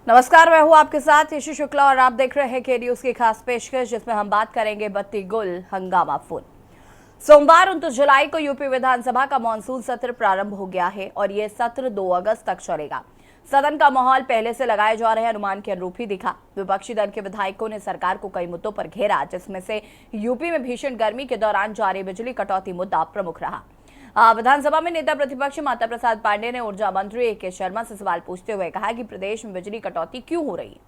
नमस्कार, मैं हूं आपके साथ यशु शुक्ला और आप देख रहे हैं के न्यूज की खास पेशकश, जिसमें हम बात करेंगे बत्ती गुल हंगामा फुल। सोमवार 29 जुलाई को यूपी विधानसभा का मानसून सत्र प्रारंभ हो गया है और यह सत्र 2 अगस्त तक चलेगा। सदन का माहौल पहले से लगाए जा रहे अनुमान के अनुरूप ही दिखा। विपक्षी दल के विधायकों ने सरकार को कई मुद्दों पर घेरा, जिसमें से यूपी में भीषण गर्मी के दौरान जारी बिजली कटौती मुद्दा प्रमुख रहा। विधानसभा में नेता प्रतिपक्ष माता प्रसाद पांडेय ने ऊर्जा मंत्री ए.के. शर्मा से सवाल पूछते हुए कहा कि प्रदेश में बिजली कटौती क्यों हो रही है।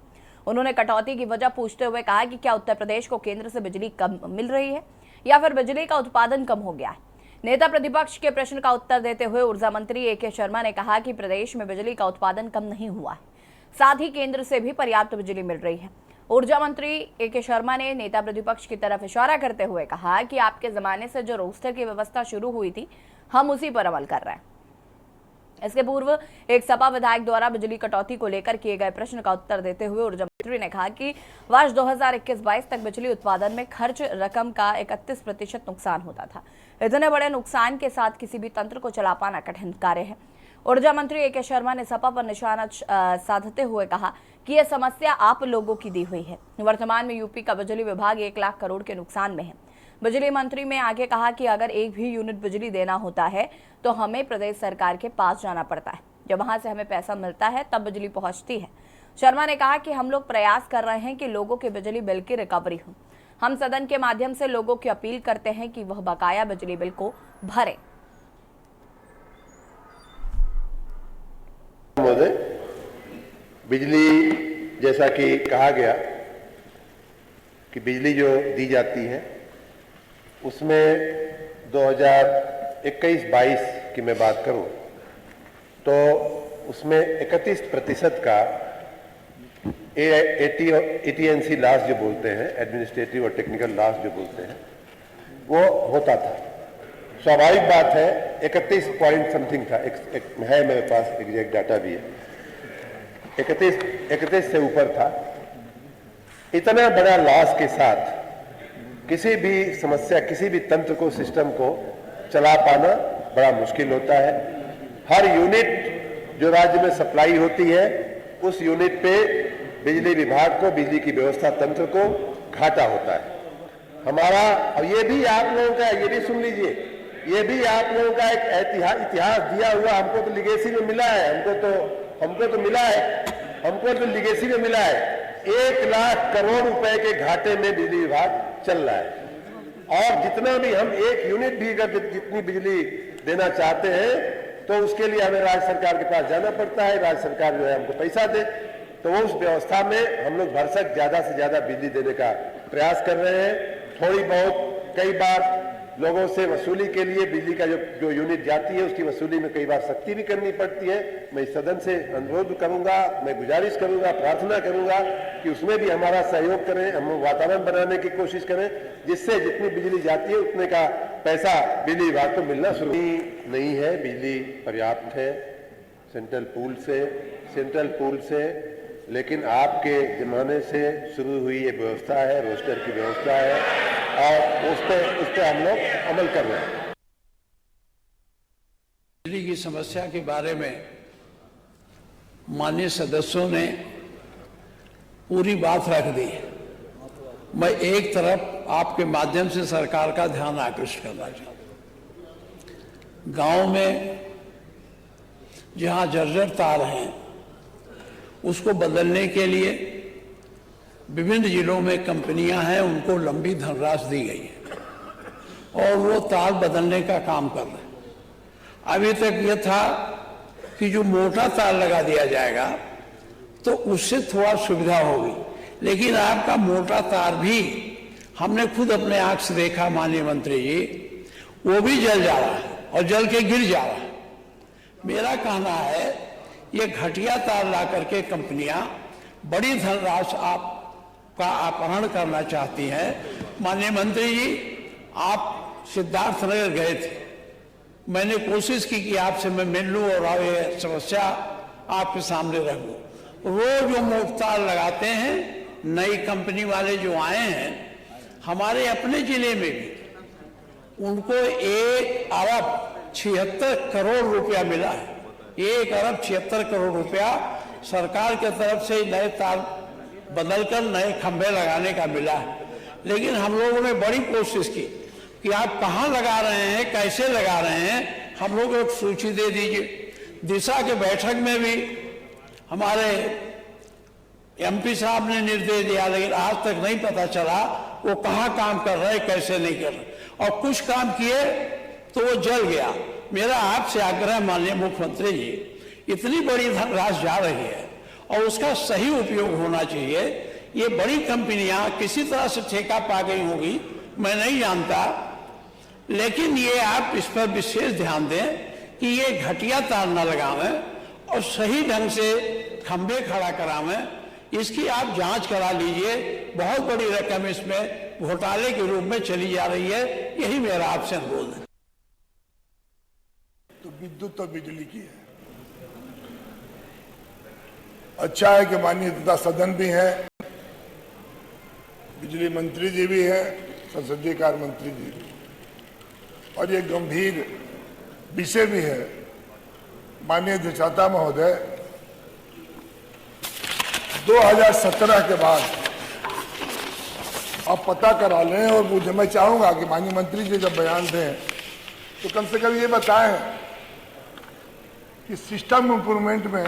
उन्होंने कटौती की वजह पूछते हुए कहा कि क्या उत्तर प्रदेश को केंद्र से बिजली कम मिल रही है या फिर बिजली का उत्पादन कम हो गया है। नेता प्रतिपक्ष के प्रश्न का उत्तर देते हुए ऊर्जा मंत्री ए.के. शर्मा ने कहा कि प्रदेश में बिजली का उत्पादन कम नहीं हुआ है, साथ ही केंद्र से भी पर्याप्त बिजली मिल रही है। ऊर्जा मंत्री ए.के. शर्मा ने नेता प्रतिपक्ष की तरफ इशारा करते हुए कहा कि आपके जमाने से जो रोस्टर की व्यवस्था शुरू हुई थी, हम उसी पर अमल कर रहे हैं। इसके पूर्व एक सपा विधायक द्वारा बिजली कटौती को लेकर किए गए प्रश्न का उत्तर देते हुए ऊर्जा मंत्री ने कहा कि वर्ष 2021-22 तक बिजली उत्पादन में खर्च रकम का 31% नुकसान होता था। इतने बड़े नुकसान के साथ किसी भी तंत्र को चला पाना कठिन कार्य है। ऊर्जा मंत्री ए.के. शर्मा ने सपा पर निशाना साधते हुए कहा कि यह समस्या आप लोगों की दी हुई है। वर्तमान में यूपी का बिजली विभाग 1 लाख करोड़ के नुकसान में है। बिजली मंत्री ने आगे कहा कि अगर एक भी यूनिट बिजली देना होता है तो हमें प्रदेश सरकार के पास जाना पड़ता है। जब वहां से हमें पैसा मिलता है तब बिजली पहुंचती है। शर्मा ने कहा कि हम लोग प्रयास कर रहे हैं कि लोगों के बिजली बिल की रिकवरी हो। हम सदन के माध्यम से लोगों की अपील करते हैं कि वह बकाया बिजली बिल को भरे। बिजली जैसा कि कहा गया कि बिजली जो दी जाती है उसमें 2021-22 की मैं बात करूं तो उसमें 31% का AT&C लॉस जो बोलते हैं, एडमिनिस्ट्रेटिव और टेक्निकल लॉस जो बोलते हैं, वो होता था। स्वाभाविक बात है, 31 पॉइंट समथिंग था, एक है मेरे पास एग्जैक्ट डाटा भी है, 31 से ऊपर था। इतना बड़ा लॉस के साथ किसी भी समस्या, किसी भी तंत्र को, सिस्टम को चला पाना बड़ा मुश्किल होता है। हर यूनिट जो राज्य में सप्लाई होती है, उस यूनिट पे बिजली विभाग को, बिजली की व्यवस्था तंत्र को घाटा होता है। हमारा, और ये भी आप लोगों का, ये भी सुन लीजिए, ये भी आप लोगों का एक इतिहास दिया हुआ, हमको तो लिगेसी में मिला है, हमको तो मिला है, हमको तो लिगेसी में मिला है। 1 लाख करोड़ रुपए के घाटे में बिजली विभाग चल रहा है। और जितना भी हम एक यूनिट भी अगर जितनी बिजली देना चाहते हैं तो उसके लिए हमें राज्य सरकार के पास जाना पड़ता है। राज्य सरकार जो है हमको पैसा दे, तो उस व्यवस्था में हम लोग भरसक ज्यादा से ज्यादा बिजली देने का प्रयास कर रहे हैं। थोड़ी बहुत कई बार लोगों से वसूली के लिए बिजली का जो यूनिट जाती है उसकी वसूली में कई बार सख्ती भी करनी पड़ती है। मैं इस सदन से अनुरोध करूंगा, मैं गुजारिश करूंगा, प्रार्थना करूंगा कि उसमें भी हमारा सहयोग करें, हम वातावरण बनाने की कोशिश करें जिससे जितनी बिजली जाती है उतने का पैसा बिजली विभाग को मिलना शुरू नहीं है। बिजली पर्याप्त है सेंट्रल पूल से, लेकिन आपके जमाने से शुरू हुई ये व्यवस्था है, रोस्टर की व्यवस्था है, और उस पर हम लोग अमल कर रहे हैं। बिजली की समस्या के बारे में माननीय सदस्यों ने पूरी बात रख दी। मैं एक तरफ आपके माध्यम से सरकार का ध्यान आकृष्ट करना चाहता हूं। गांव में जहां जर्जर तार हैं उसको बदलने के लिए विभिन्न जिलों में कंपनियां हैं, उनको लंबी धनराशि दी गई है और वो तार बदलने का काम कर रहे हैं। अभी तक ये था कि जो मोटा तार लगा दिया जाएगा तो उससे थोड़ा सुविधा होगी, लेकिन आपका मोटा तार भी हमने खुद अपने आंख से देखा माननीय मंत्री जी, वो भी जल जा रहा है और जल के गिर जा रहा है। मेरा कहना है ये घटिया तार ला करके कंपनियां बड़ी धनराशि आपका अपहरण करना चाहती हैं। माननीय मंत्री जी, आप सिद्धार्थनगर गए थे, मैंने कोशिश की कि आपसे मैं मिल लूं और ये समस्या आपके सामने रखूं। रोज वो मुफ्तार लगाते हैं। नई कंपनी वाले जो आए हैं हमारे अपने जिले में भी, उनको 1,76,00,00,000 रुपया मिला है। 1,76,00,00,000 रुपया सरकार की तरफ से नए तार बदलकर नए खंभे लगाने का मिला है। लेकिन हम लोगों ने बड़ी कोशिश की कि आप कहाँ लगा रहे हैं, कैसे लगा रहे हैं, हम लोग एक सूची दे दीजिए। दिशा के बैठक में भी हमारे एमपी साहब ने निर्देश दिया, लेकिन आज तक नहीं पता चला वो कहाँ काम कर रहे, कैसे नहीं कर रहे। और कुछ काम किए तो वो जल गया। मेरा आपसे आग्रह माननीय मुख्यमंत्री जी, इतनी बड़ी धनराशि जा रही है और उसका सही उपयोग होना चाहिए। ये बड़ी कंपनियां किसी तरह से ठेका पा गई होगी, मैं नहीं जानता, लेकिन ये आप इस पर विशेष ध्यान दें कि ये घटिया तार न लगावें और सही ढंग से खंभे खड़ा करावें। इसकी आप जांच करा लीजिए। बहुत बड़ी रकम इसमें घोटाले के रूप में चली जा रही है, यही मेरा आपसे अनुरोध है। तो विद्युत तो बिजली की है। अच्छा है कि माननीय तथा सदन भी है, बिजली मंत्री जी भी है, संसदीय कार्य मंत्री जी भी, और ये गंभीर विषय भी है। माननीय अधिष्ठाता महोदय, 2017 के बाद आप पता करा लें, और मुझे, मैं चाहूंगा कि माननीय मंत्री जी जब बयान दें तो कम से कम ये बताएं कि सिस्टम इंप्रूवमेंट में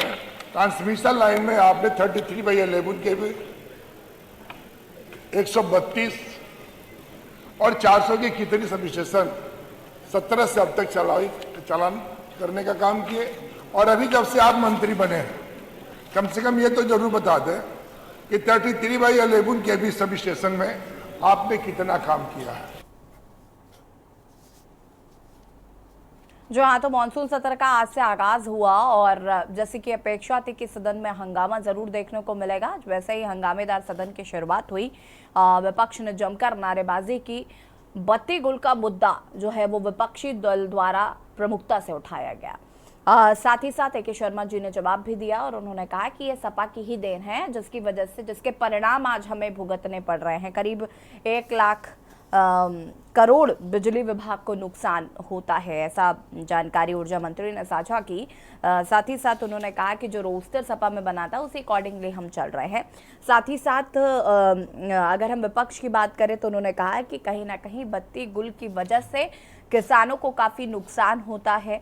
ट्रांसमिशन लाइन में आपने 33/11 के भी 132 और 400 की कितनी सब स्टेशन 17 से अब तक चालान करने का काम किए। और अभी जब से आप मंत्री बने हैं, कम से कम ये तो जरूर बता दें कि 33/11 के भी सब स्टेशन में आपने कितना काम किया है। जो हाँ, तो मानसून सत्र का आज से आगाज हुआ और जैसे कि अपेक्षा थी कि सदन में हंगामा जरूर देखने को मिलेगा, वैसे ही हंगामेदार सदन की शुरुआत हुई। विपक्ष ने जमकर नारेबाजी की। बत्ती गुल का मुद्दा जो है वो विपक्षी दल द्वारा प्रमुखता से उठाया गया। साथ ही साथ ए.के. शर्मा जी ने जवाब भी दिया और उन्होंने कहा कि ये सपा की ही देन है, जिसकी वजह से, जिसके परिणाम आज हमें भुगतने पड़ रहे हैं। करीब 1 लाख करोड़ बिजली विभाग को नुकसान होता है, ऐसा जानकारी ऊर्जा मंत्री ने साझा की। साथ ही साथ उन्होंने कहा कि जो रोस्टर सपा में बना था उसी अकॉर्डिंगली हम चल रहे हैं। साथ ही साथ अगर हम विपक्ष की बात करें तो उन्होंने कहा कि कहीं ना कहीं बत्ती गुल की वजह से किसानों को काफ़ी नुकसान होता है।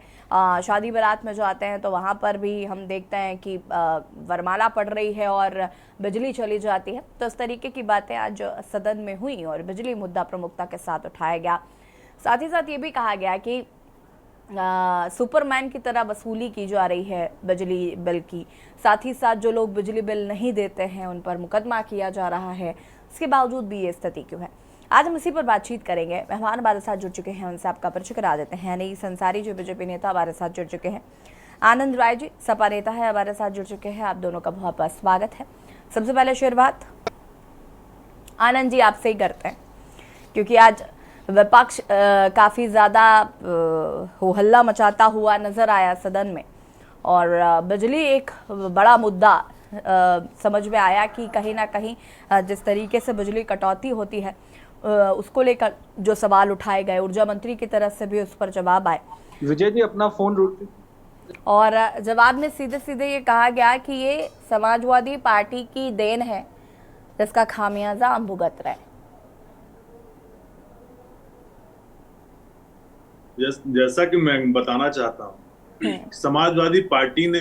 शादी बारात में जो आते हैं तो वहाँ पर भी हम देखते हैं कि वरमाला पड़ रही है और बिजली चली जाती है। तो इस तरीके की बातें आज सदन में हुई और बिजली मुद्दा प्रमुखता के साथ उठाया गया। साथ ही साथ ये भी कहा गया कि सुपरमैन की तरह वसूली की जा रही है बिजली बिल की। साथ ही साथ जो लोग बिजली बिल नहीं देते हैं उन पर मुकदमा किया जा रहा है। इसके बावजूद भी ये स्थिति क्यों है, आज हम इसी पर बातचीत करेंगे। मेहमान हमारे साथ जुड़ चुके हैं, उनसे आपका परिचय करा देते हैं। नई संसारी जो बीजेपी नेता हमारे साथ जुड़ चुके हैं, आनंद राय जी सपा नेता है, हमारे साथ जुड़ चुके हैं। आप दोनों का बहुत बहुत स्वागत है। सबसे पहले शुरुआत आनंद जी आपसे ही करते हैं, क्योंकि आज विपक्ष काफ़ी ज़्यादा हो हल्ला मचाता हुआ नजर आया सदन में और बिजली एक बड़ा मुद्दा समझ में आया कि कहीं ना कहीं जिस तरीके से बिजली कटौती होती है उसको लेकर जो सवाल उठाए गए, ऊर्जा मंत्री की तरफ से भी उस पर जवाब आए। विजय जी अपना फोन रूट और जवाब में सीधे सीधे ये कहा गया कि ये समाजवादी पार्टी की देन है, जिसका खामियाजा हम भुगत रहे। जैसा कि मैं बताना चाहता हूँ, समाजवादी पार्टी ने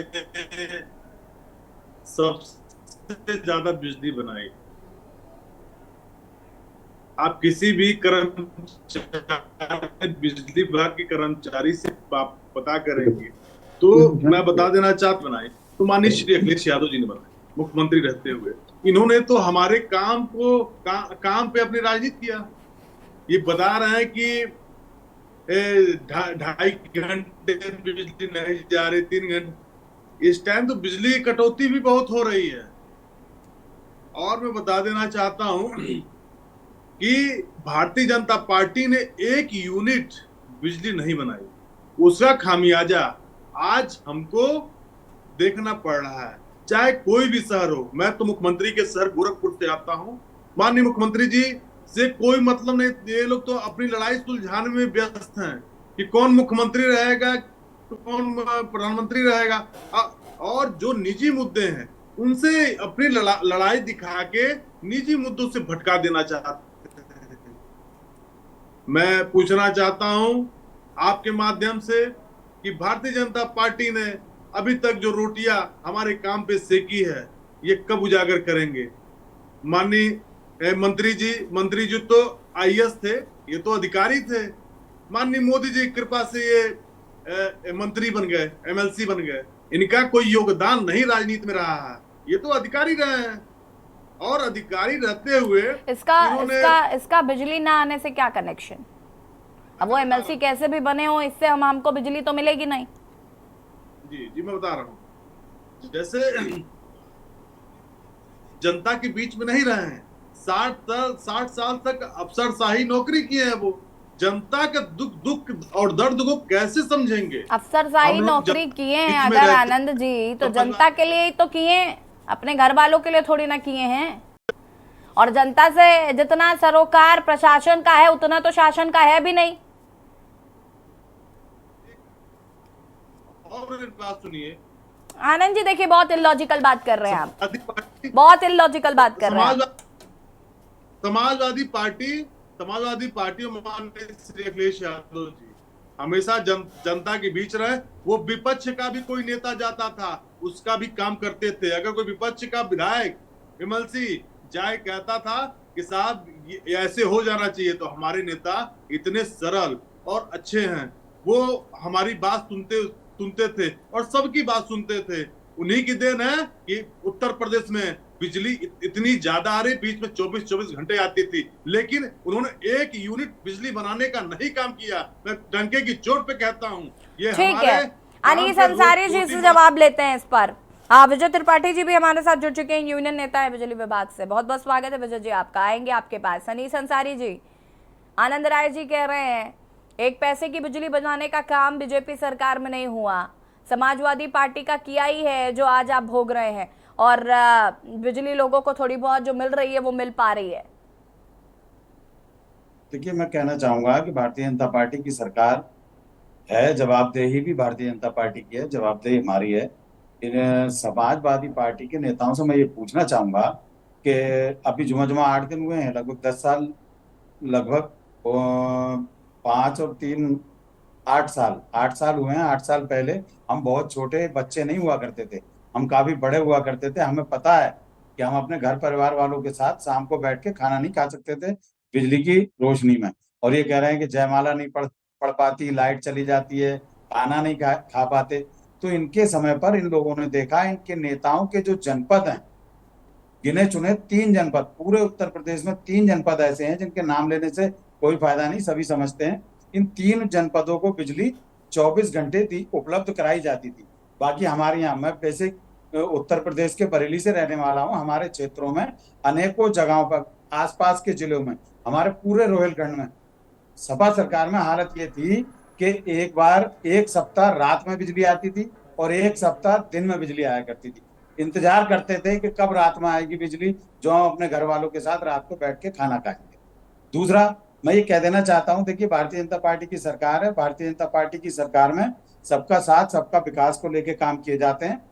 सबसे ज्यादा बिजली बनाई। आप किसी भी बिजली विभाग के कर्मचारी से पता करेंगे तो मैं बता देना चाहता बनाए तो माननीय श्री अखिलेश यादव जी ने बनाए, मुख्यमंत्री रहते हुए। इन्होंने तो हमारे काम को काम पे अपनी राजनीति किया। ये बता रहे हैं कि 2.5 घंटे बिजली नहीं जा रही, 3 घंटे। इस टाइम तो बिजली कटौती भी बहुत हो रही है। और मैं बता देना चाहता हूं कि भारतीय जनता पार्टी ने 1 यूनिट बिजली नहीं बनाई, उसका खामियाजा आज हमको देखना पड़ रहा है। चाहे कोई भी शहर हो। मैं तो मुख्यमंत्री के शहर गोरखपुर से आता हूँ। माननीय मुख्यमंत्री जी से कोई मतलब नहीं, ये लोग तो अपनी लड़ाई सुलझाने में व्यस्त हैं कि कौन मुख्यमंत्री रहेगा, कौन प्रधानमंत्री रहेगा, और जो निजी मुद्दे हैं उनसे अपनी लड़ाई दिखा के निजी मुद्दों से भटका देना चाहते हैं। मैं पूछना चाहता हूं आपके माध्यम से कि भारतीय जनता पार्टी ने अभी तक जो रोटियां हमारे काम पे सेकी है, ये कब उजागर करेंगे? माननीय मंत्री जी तो आईएएस थे, ये तो अधिकारी थे। माननीय मोदी जी की कृपा से ये मंत्री बन गए, एमएलसी बन गए। इनका कोई योगदान नहीं राजनीति में रहा है, ये तो अधिकारी रहे हैं। और अधिकारी रहते हुए इसका बिजली ना आने से क्या कनेक्शन? अब वो एमएलसी कैसे भी बने हो, इससे हमको बिजली तो मिलेगी नहीं। जी मैं बता रहा हूँ, जैसे जनता के बीच में नहीं रहे हैं, 60 साल तक अफसरशाही नौकरी किए हैं। वो जनता का दुख और दर्द को कैसे समझेंगे? अफसरशाही नौकरी किए हैं अगर आनंद जी, तो जनता के लिए ही तो किए हैं, अपने घर वालों के लिए थोड़ी ना किए हैं। और जनता से जितना सरोकार प्रशासन का है उतना तो शासन का है भी नहीं। और बात सुनिए आनंद जी, देखिए बहुत इलॉजिकल बात कर रहे हैं आप, बहुत इलॉजिकल बात कर रहे हैं। समाजवादी पार्टी और माननीय श्री अखिलेश यादव जी हमेशा जनता के बीच रहे। वो विपक्ष का भी कोई नेता जाता था, उसका भी काम करते थे। अगर कोई विपक्ष का विधायक एमएलसी जाए कहता था कि साहब ऐसे हो जाना चाहिए, तो हमारे नेता इतने सरल और अच्छे हैं, वो हमारी बात सुनते थे और सबकी बात सुनते थे। उन्हीं की देन है कि उत्तर प्रदेश में बिजली इतनी ज्यादा आ रही, बीच में 24 घंटे आती थी, लेकिन उन्होंने एक यूनिट बिजली बनाने का नहीं काम किया। मैं डंके की चोट पे कहता हूँ। ये ठीक है, अनीस अंसारी जी से जवाब लेते हैं इस पर। विजय त्रिपाठी जी भी हमारे साथ जुड़ चुके हैं, यूनियन नेता है बिजली विभाग से। बहुत बहुत स्वागत है विजय जी आपका, आएंगे आपके पास। अनीस अंसारी जी, आनंद राय जी कह रहे हैं एक पैसे की बिजली बनाने का काम बीजेपी सरकार में नहीं हुआ, समाजवादी पार्टी का किया ही है जो आज आप भोग रहे हैं, और बिजली लोगों को थोड़ी बहुत जो मिल रही है वो मिल पा रही है। देखिए, मैं कहना चाहूंगा कि भारतीय जनता पार्टी की सरकार है, जवाबदेही भी भारतीय जनता पार्टी की है, जवाबदेही हमारी है। इन समाजवादी पार्टी के नेताओं से मैं ये पूछना चाहूंगा कि अभी जुमा 8 दिन हुए हैं, लगभग 10 साल, लगभग 5 और 3 8 साल हुए हैं। 8 साल पहले हम बहुत छोटे बच्चे नहीं हुआ करते थे, हम काफी बड़े हुआ करते थे। हमें पता है कि हम अपने घर परिवार वालों के साथ शाम को बैठ के खाना नहीं खा सकते थे बिजली की रोशनी में। और ये कह रहे हैं कि जयमाला नहीं पढ़ पाती, लाइट चली जाती है, खाना नहीं खा पाते। तो इनके समय पर इन लोगों ने देखा, इनके नेताओं के जो जनपद हैं, गिने चुने 3 जनपद, पूरे उत्तर प्रदेश में 3 जनपद ऐसे हैं जिनके नाम लेने से कोई फायदा नहीं, सभी समझते हैं। इन 3 जनपदों को बिजली 24 घंटे उपलब्ध कराई जाती थी। बाकी हमारे यहाँ, मैं बेसिक उत्तर प्रदेश के बरेली से रहने वाला हूँ, हमारे क्षेत्रों में अनेकों जगहों पर, आसपास के जिलों में, हमारे पूरे रोहिलखंड में सपा सरकार में हालत ये थी कि एक बार 1 सप्ताह रात में बिजली आती थी और 1 सप्ताह दिन में बिजली आया करती थी। इंतजार करते थे कि कब रात में आएगी बिजली, जो हम अपने घर वालों के साथ रात को बैठ के खाना खाएंगे। दूसरा, मैं ये कह देना चाहता हूं, देखिए भारतीय जनता पार्टी की सरकार है, भारतीय जनता पार्टी की सरकार में सबका साथ सबका विकास को लेकर काम किए जाते हैं।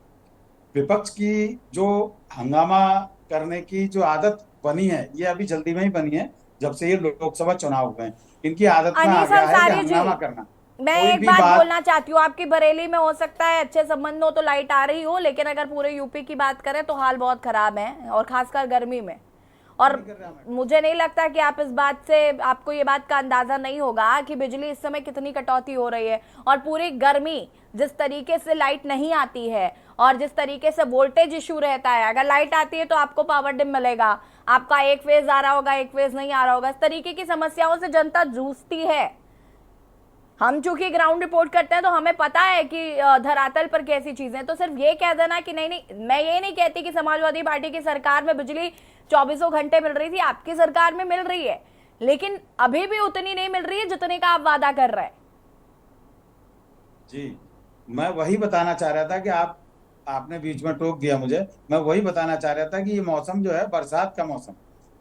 विपक्ष की जो हंगामा करने की जो आदत बनी है, ये अभी जल्दी में ही बनी है, जब से ये लोकसभा चुनाव हुए हैं, इनकी आदत में आ गया है कि हंगामा करना। मैं एक बात बोलना चाहती हूँ, आपकी बरेली में हो सकता है अच्छे संबंध हो तो लाइट आ रही हो, लेकिन अगर पूरे यूपी की बात करें तो हाल बहुत खराब है, और खासकर गर्मी में। और मुझे नहीं लगता कि आप इस बात से, आपको ये बात का अंदाजा नहीं होगा कि बिजली इस समय कितनी कटौती हो रही है। और पूरी गर्मी जिस तरीके से लाइट नहीं आती है और जिस तरीके से वोल्टेज इशू रहता है, अगर लाइट आती है तो आपको पावर डिम मिलेगा, आपका एक फेज आ रहा होगा, एक फेज नहीं आ रहा होगा। इस तरीके की समस्याओं से जनता जूझती है। हम चूंकि ग्राउंड रिपोर्ट करते हैं तो हमें पता है कि धरातल पर कैसी चीजें। तो सिर्फ ये कह देना कि नहीं, मैं ये नहीं कहती कि समाजवादी पार्टी की सरकार में बिजली 24 घंटे मिल रही थी, आपकी सरकार में मिल रही है, लेकिन अभी भी उतनी नहीं मिल रही है जितने का आप वादा कर रहे हैं। जी, मैं वही बताना चाह रहा था कि आप आपने बीच में टोक दिया मुझे। मैं वही बताना चाह रहा था कि ये मौसम जो है बरसात का मौसम,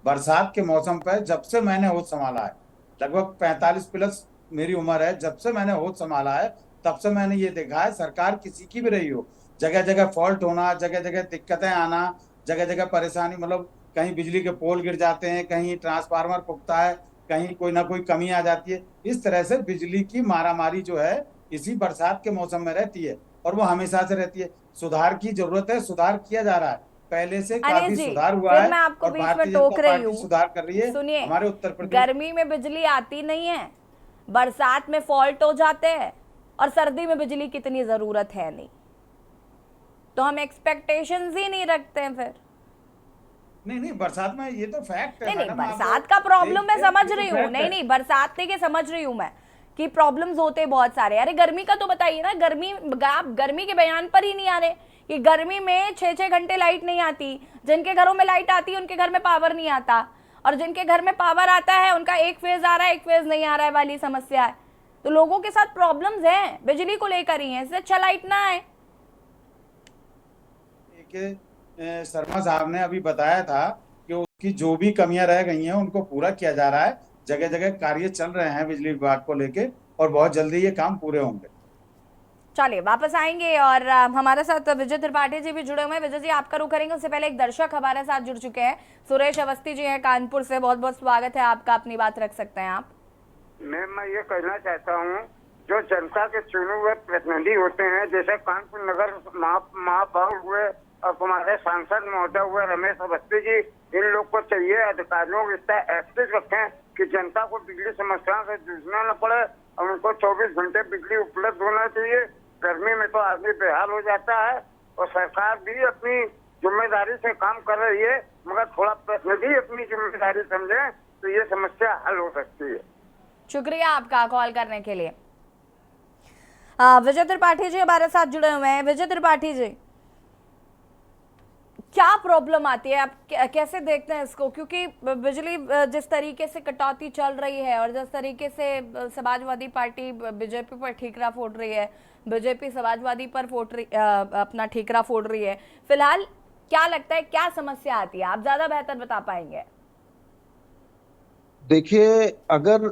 बरसात के मौसम पर जब से मैंने होश संभाला है, लगभग 45 प्लस मेरी उम्र है, जब से मैंने होश संभाला है तब से मैंने ये देखा है, सरकार किसी की भी रही हो, जगह जगह फॉल्ट होना, जगह जगह दिक्कतें आना, जगह जगह परेशानी, मतलब कहीं बिजली के पोल गिर जाते हैं, कहीं ट्रांसफार्मर फूकता है, कहीं कोई ना कोई कमी आ जाती है। इस तरह से बिजली की मारामारी जो है इसी बरसात के मौसम में रहती है, और वो हमेशा से रहती है। सुधार की जरूरत है, सुधार किया जा रहा है, पहले से अनिल काफी जी, सुधार हुआ फिर है, मैं आपको और बीच में भारतीय टोक जनता रही पार्टी हूँ। सुधार कर रही है सुनिए, हमारे उत्तर प्रदेश। गर्मी में बिजली आती नहीं है, बरसात में फॉल्ट हो जाते हैं, और सर्दी में बिजली की इतनी जरूरत है नहीं, तो हम एक्सपेक्टेशंस ही नहीं रखते हैं फिर। नहीं नहीं, बरसात में ये तो फैक्ट है नहीं नहीं, मैडम, आप बरसात का प्रॉब्लम मैं समझ ये तो रही हूँ, fact नहीं है। नहीं, बरसात के समझ रही हूँ मैं कि प्रॉब्लम्स होते हैं बहुत सारे। अरे गर्मी का तो बताइए ना, गर्मी, आप गर्मी के बयान पर ही नहीं आ रहे कि गर्मी में 6-6 घंटे लाइट नहीं आती। जिनके घरों में लाइट आती है उनके घर में पावर नहीं आता, और जिनके घर में पावर आता है उनका एक फेज आ रहा है, एक फेज नहीं आ रहा है वाली समस्या है। तो लोगों के साथ प्रॉब्लम्स हैं, बिजली को लेकर ही है, इससे अच्छा लाइट ना आए। शर्मा साहब ने अभी बताया था कि उसकी जो भी कमियां रह गई हैं उनको पूरा किया जा रहा है, जगह जगह कार्य चल रहे हैं बिजली विभाग को लेके, और बहुत जल्दी ये काम पूरे होंगे। चलिए वापस आएंगे, और हमारे साथ विजय त्रिपाठी जी भी जुड़े हुए हैं। विजय जी, आपका रुख करेंगे, उससे पहले एक दर्शक हमारे साथ जुड़ चुके हैं, सुरेश अवस्थी जी हैं कानपुर से। बहुत बहुत स्वागत है आपका, अपनी बात रख सकते हैं आप। मैम, मैं ये कहना चाहता हूँ, जो जनता के चुने हुए प्रतिनिधि होते हैं, जैसे कानपुर नगर महापौर हुए और हमारे सांसद महोदय हुए रमेश अवस्थी जी, इन लोग को चाहिए अधिकारियों को इतना एक्टिव रखें कि जनता को बिजली समस्याओं से जूझना न पड़े, और उनको 24 घंटे बिजली उपलब्ध होना चाहिए। गर्मी में तो आदमी बेहाल हो जाता है, और सरकार भी अपनी जिम्मेदारी से काम कर रही है, मगर थोड़ा प्रतिनिधि अपनी जिम्मेदारी समझे तो ये समस्या हल हो सकती है। शुक्रिया आपका कॉल करने के लिए। विजय त्रिपाठी जी हमारे साथ जुड़े हुए हैं। विजय त्रिपाठी जी, क्या प्रॉब्लम आती है, आप कैसे देखते हैं इसको? क्योंकि बिजली जिस तरीके से कटौती चल रही है, और जिस तरीके से समाजवादी पार्टी बीजेपी पर ठीकरा फोड़ रही है, बीजेपी समाजवादी पर अपना ठीकरा फोड़ रही है, फिलहाल क्या लगता है, क्या समस्या आती है? आप ज्यादा बेहतर बता पाएंगे। देखिए, अगर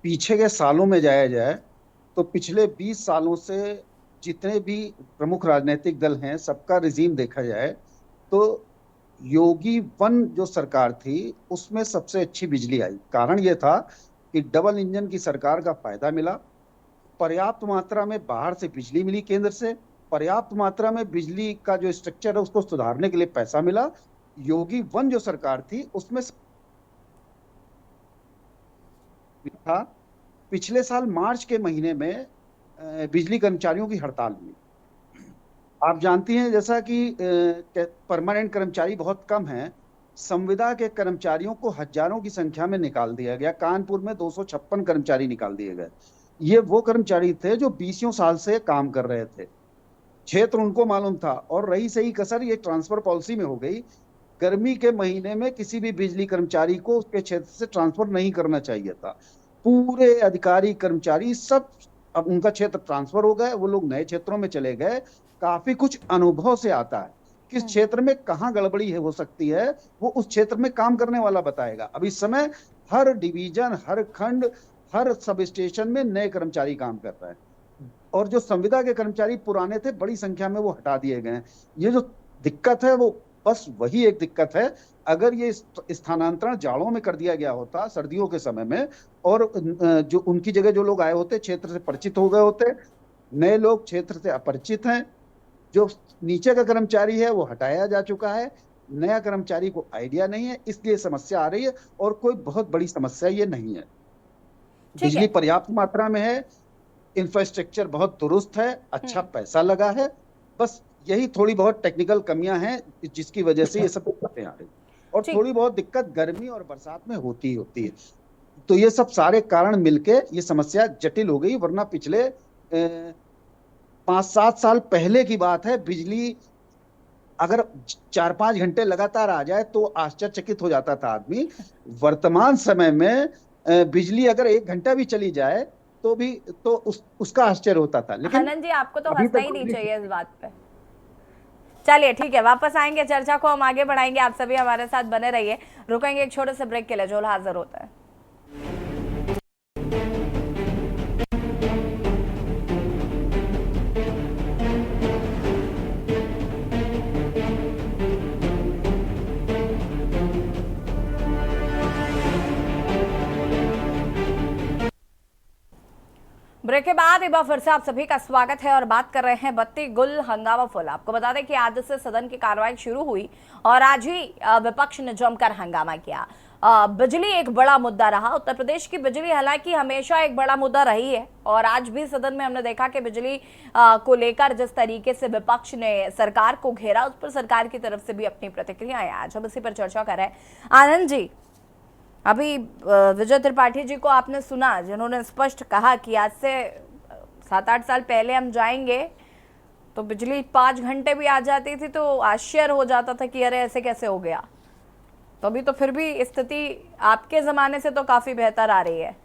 पीछे के सालों में जाया जाए तो पिछले 20 सालों से जितने भी प्रमुख राजनीतिक दल हैं, सबका रिजीम देखा जाए तो योगी वन जो सरकार थी उसमें सबसे अच्छी बिजली आई। कारण यह था कि डबल इंजन की सरकार का फायदा मिला, पर्याप्त मात्रा में बाहर से बिजली मिली, केंद्र से पर्याप्त मात्रा में बिजली का जो स्ट्रक्चर है उसको सुधारने के लिए पैसा मिला। योगी वन जो सरकार थी उसमें था। पिछले साल मार्च के महीने में बिजली कर्मचारियों की हड़ताल हुई। आप जानती हैं जैसा कि परमानेंट कर्मचारी बहुत कम हैं, संविदा के कर्मचारियों को हजारों की संख्या में निकाल दिया गया। कानपुर में 256 कर्मचारी निकाल दिए गए। ये वो कर्मचारी थे जो 20 साल से काम कर रहे थे, क्षेत्र उनको मालूम था, और रही सही कसर ये ट्रांसफर पॉलिसी में हो गई। गर्मी के महीने में किसी भी बिजली कर्मचारी को उसके क्षेत्र से ट्रांसफर नहीं करना चाहिए था। पूरे अधिकारी कर्मचारी सब अब उनका क्षेत्र ट्रांसफर हो गए, वो लोग नए क्षेत्रों में चले गए। काफी कुछ अनुभव से आता है किस क्षेत्र में कहाँ गड़बड़ी है हो सकती है, वो उस क्षेत्र में काम करने वाला बताएगा। अब इस समय हर डिवीजन, हर खंड, हर सब स्टेशन में नए कर्मचारी काम कर रहे हैं, और जो संविदा के कर्मचारी पुराने थे बड़ी संख्या में वो हटा दिए गए हैं। ये जो दिक्कत है वो बस वही एक दिक्कत है। अगर ये स्थानांतरण जाड़ों में कर दिया गया होता, सर्दियों के समय में, और जो उनकी जगह जो लोग आए होते क्षेत्र से परिचित हो गए होते, नए लोग क्षेत्र से अपरिचित हैं, जो नीचे का कर्मचारी है वो हटाया जा चुका है, नया कर्मचारी को आइडिया नहीं है, इसलिए समस्या आ रही है। और कोई बहुत बड़ी समस्या ये नहीं है। बिजली पर्याप्त मात्रा में है, इंफ्रास्ट्रक्चर बहुत दुरुस्त है, अच्छा पैसा लगा है, बस यही थोड़ी बहुत टेक्निकल कमियां हैं जिसकी वजह से ये सब दिक्कतें आ रही, और थोड़ी बहुत दिक्कत गर्मी और बरसात में होती है। तो ये सब सारे कारण मिलके ये समस्या जटिल हो गई, वरना पिछले 5-7 साल पहले की बात है, बिजली अगर 4-5 घंटे लगातार आ जाए तो आश्चर्यचकित हो जाता था आदमी। वर्तमान समय में बिजली अगर 1 घंटा भी चली जाए तो भी उसका आश्चर्य होता था। लेकिन आनंद जी, आपको तो हंसना ही नहीं चाहिए इस बात पे। चलिए ठीक है, वापस आएंगे, चर्चा को हम आगे बढ़ाएंगे। आप सभी हमारे साथ बने रहिए। रुकेंगे एक छोटे से ब्रेक के लिए, जो हाजिर होता है। ब्रेक के बाद एक बार फिर से आप सभी का स्वागत है और बात कर रहे हैं बत्ती गुल हंगामा फुल। आपको बता दें कि आज से सदन की कार्रवाई शुरू हुई और आज ही विपक्ष ने जमकर हंगामा किया। बिजली एक बड़ा मुद्दा रहा। उत्तर प्रदेश की बिजली हालांकि हमेशा एक बड़ा मुद्दा रही है और आज भी सदन में हमने देखा कि बिजली को लेकर जिस तरीके से विपक्ष ने सरकार को घेरा, उस पर सरकार की तरफ से भी अपनी प्रतिक्रियाएं। आज हम इसी पर चर्चा कर रहे हैं। आनंद जी, अभी विजय त्रिपाठी जी को आपने सुना, जिन्होंने स्पष्ट कहा कि आज से 7-8 साल पहले हम जाएंगे तो बिजली 5 घंटे भी आ जाती थी तो आश्चर्य हो जाता था कि अरे ऐसे कैसे हो गया। तो अभी तो फिर भी स्थिति आपके जमाने से तो काफी बेहतर आ रही है।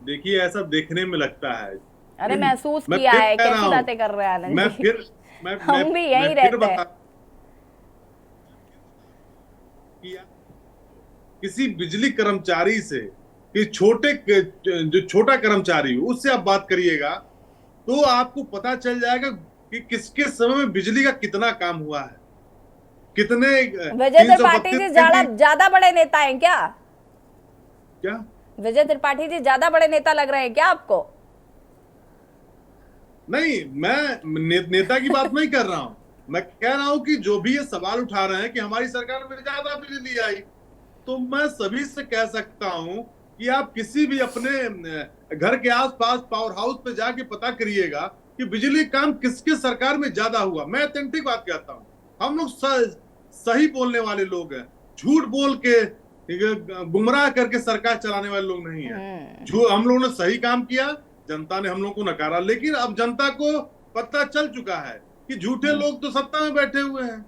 देखिए, ऐसा देखने में लगता है। अरे महसूस किया है, कैसी बातें कर रहे हैं आनंद जी? हम भी यही रहते हैं। किसी बिजली कर्मचारी से कि जो छोटा कर्मचारी हो उससे आप बात करिएगा तो आपको पता चल जाएगा कि किसके समय में बिजली का कितना काम हुआ है, कितने। विजय त्रिपाठी जी ज्यादा बड़े नेता हैं क्या? विजय त्रिपाठी जी ज्यादा बड़े नेता लग रहे हैं क्या आपको? नहीं, मैं नेता की बात नहीं कर रहा हूं। मैं कह रहा हूं कि जो भी ये सवाल उठा रहे हैं कि हमारी सरकार में ज्यादा बिजली आई, तो मैं सभी से कह सकता हूं कि आप किसी भी अपने घर के आसपास पावर हाउस पे जाके पता करिएगा कि बिजली काम किसके सरकार में ज्यादा हुआ। मैं ऑथेंटिक बात कहता हूं। हम लोग सही बोलने वाले लोग हैं, झूठ बोल के गुमराह करके सरकार चलाने वाले लोग नहीं है। हम लोगों ने सही काम किया, जनता ने हम लोग को नकारा, लेकिन अब जनता को पता चल चुका है कि झूठे लोग तो सत्ता में बैठे हुए हैं,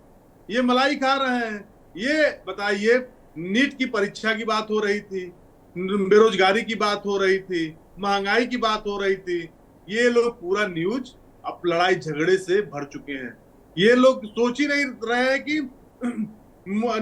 ये मलाई खा रहे हैं। ये बताइए, नीट की परीक्षा की बात हो रही थी, बेरोजगारी की बात हो रही थी, महंगाई की बात हो रही थी। ये लोग पूरा न्यूज अब लड़ाई झगड़े से भर चुके हैं। ये लोग सोच ही नहीं रहे हैं कि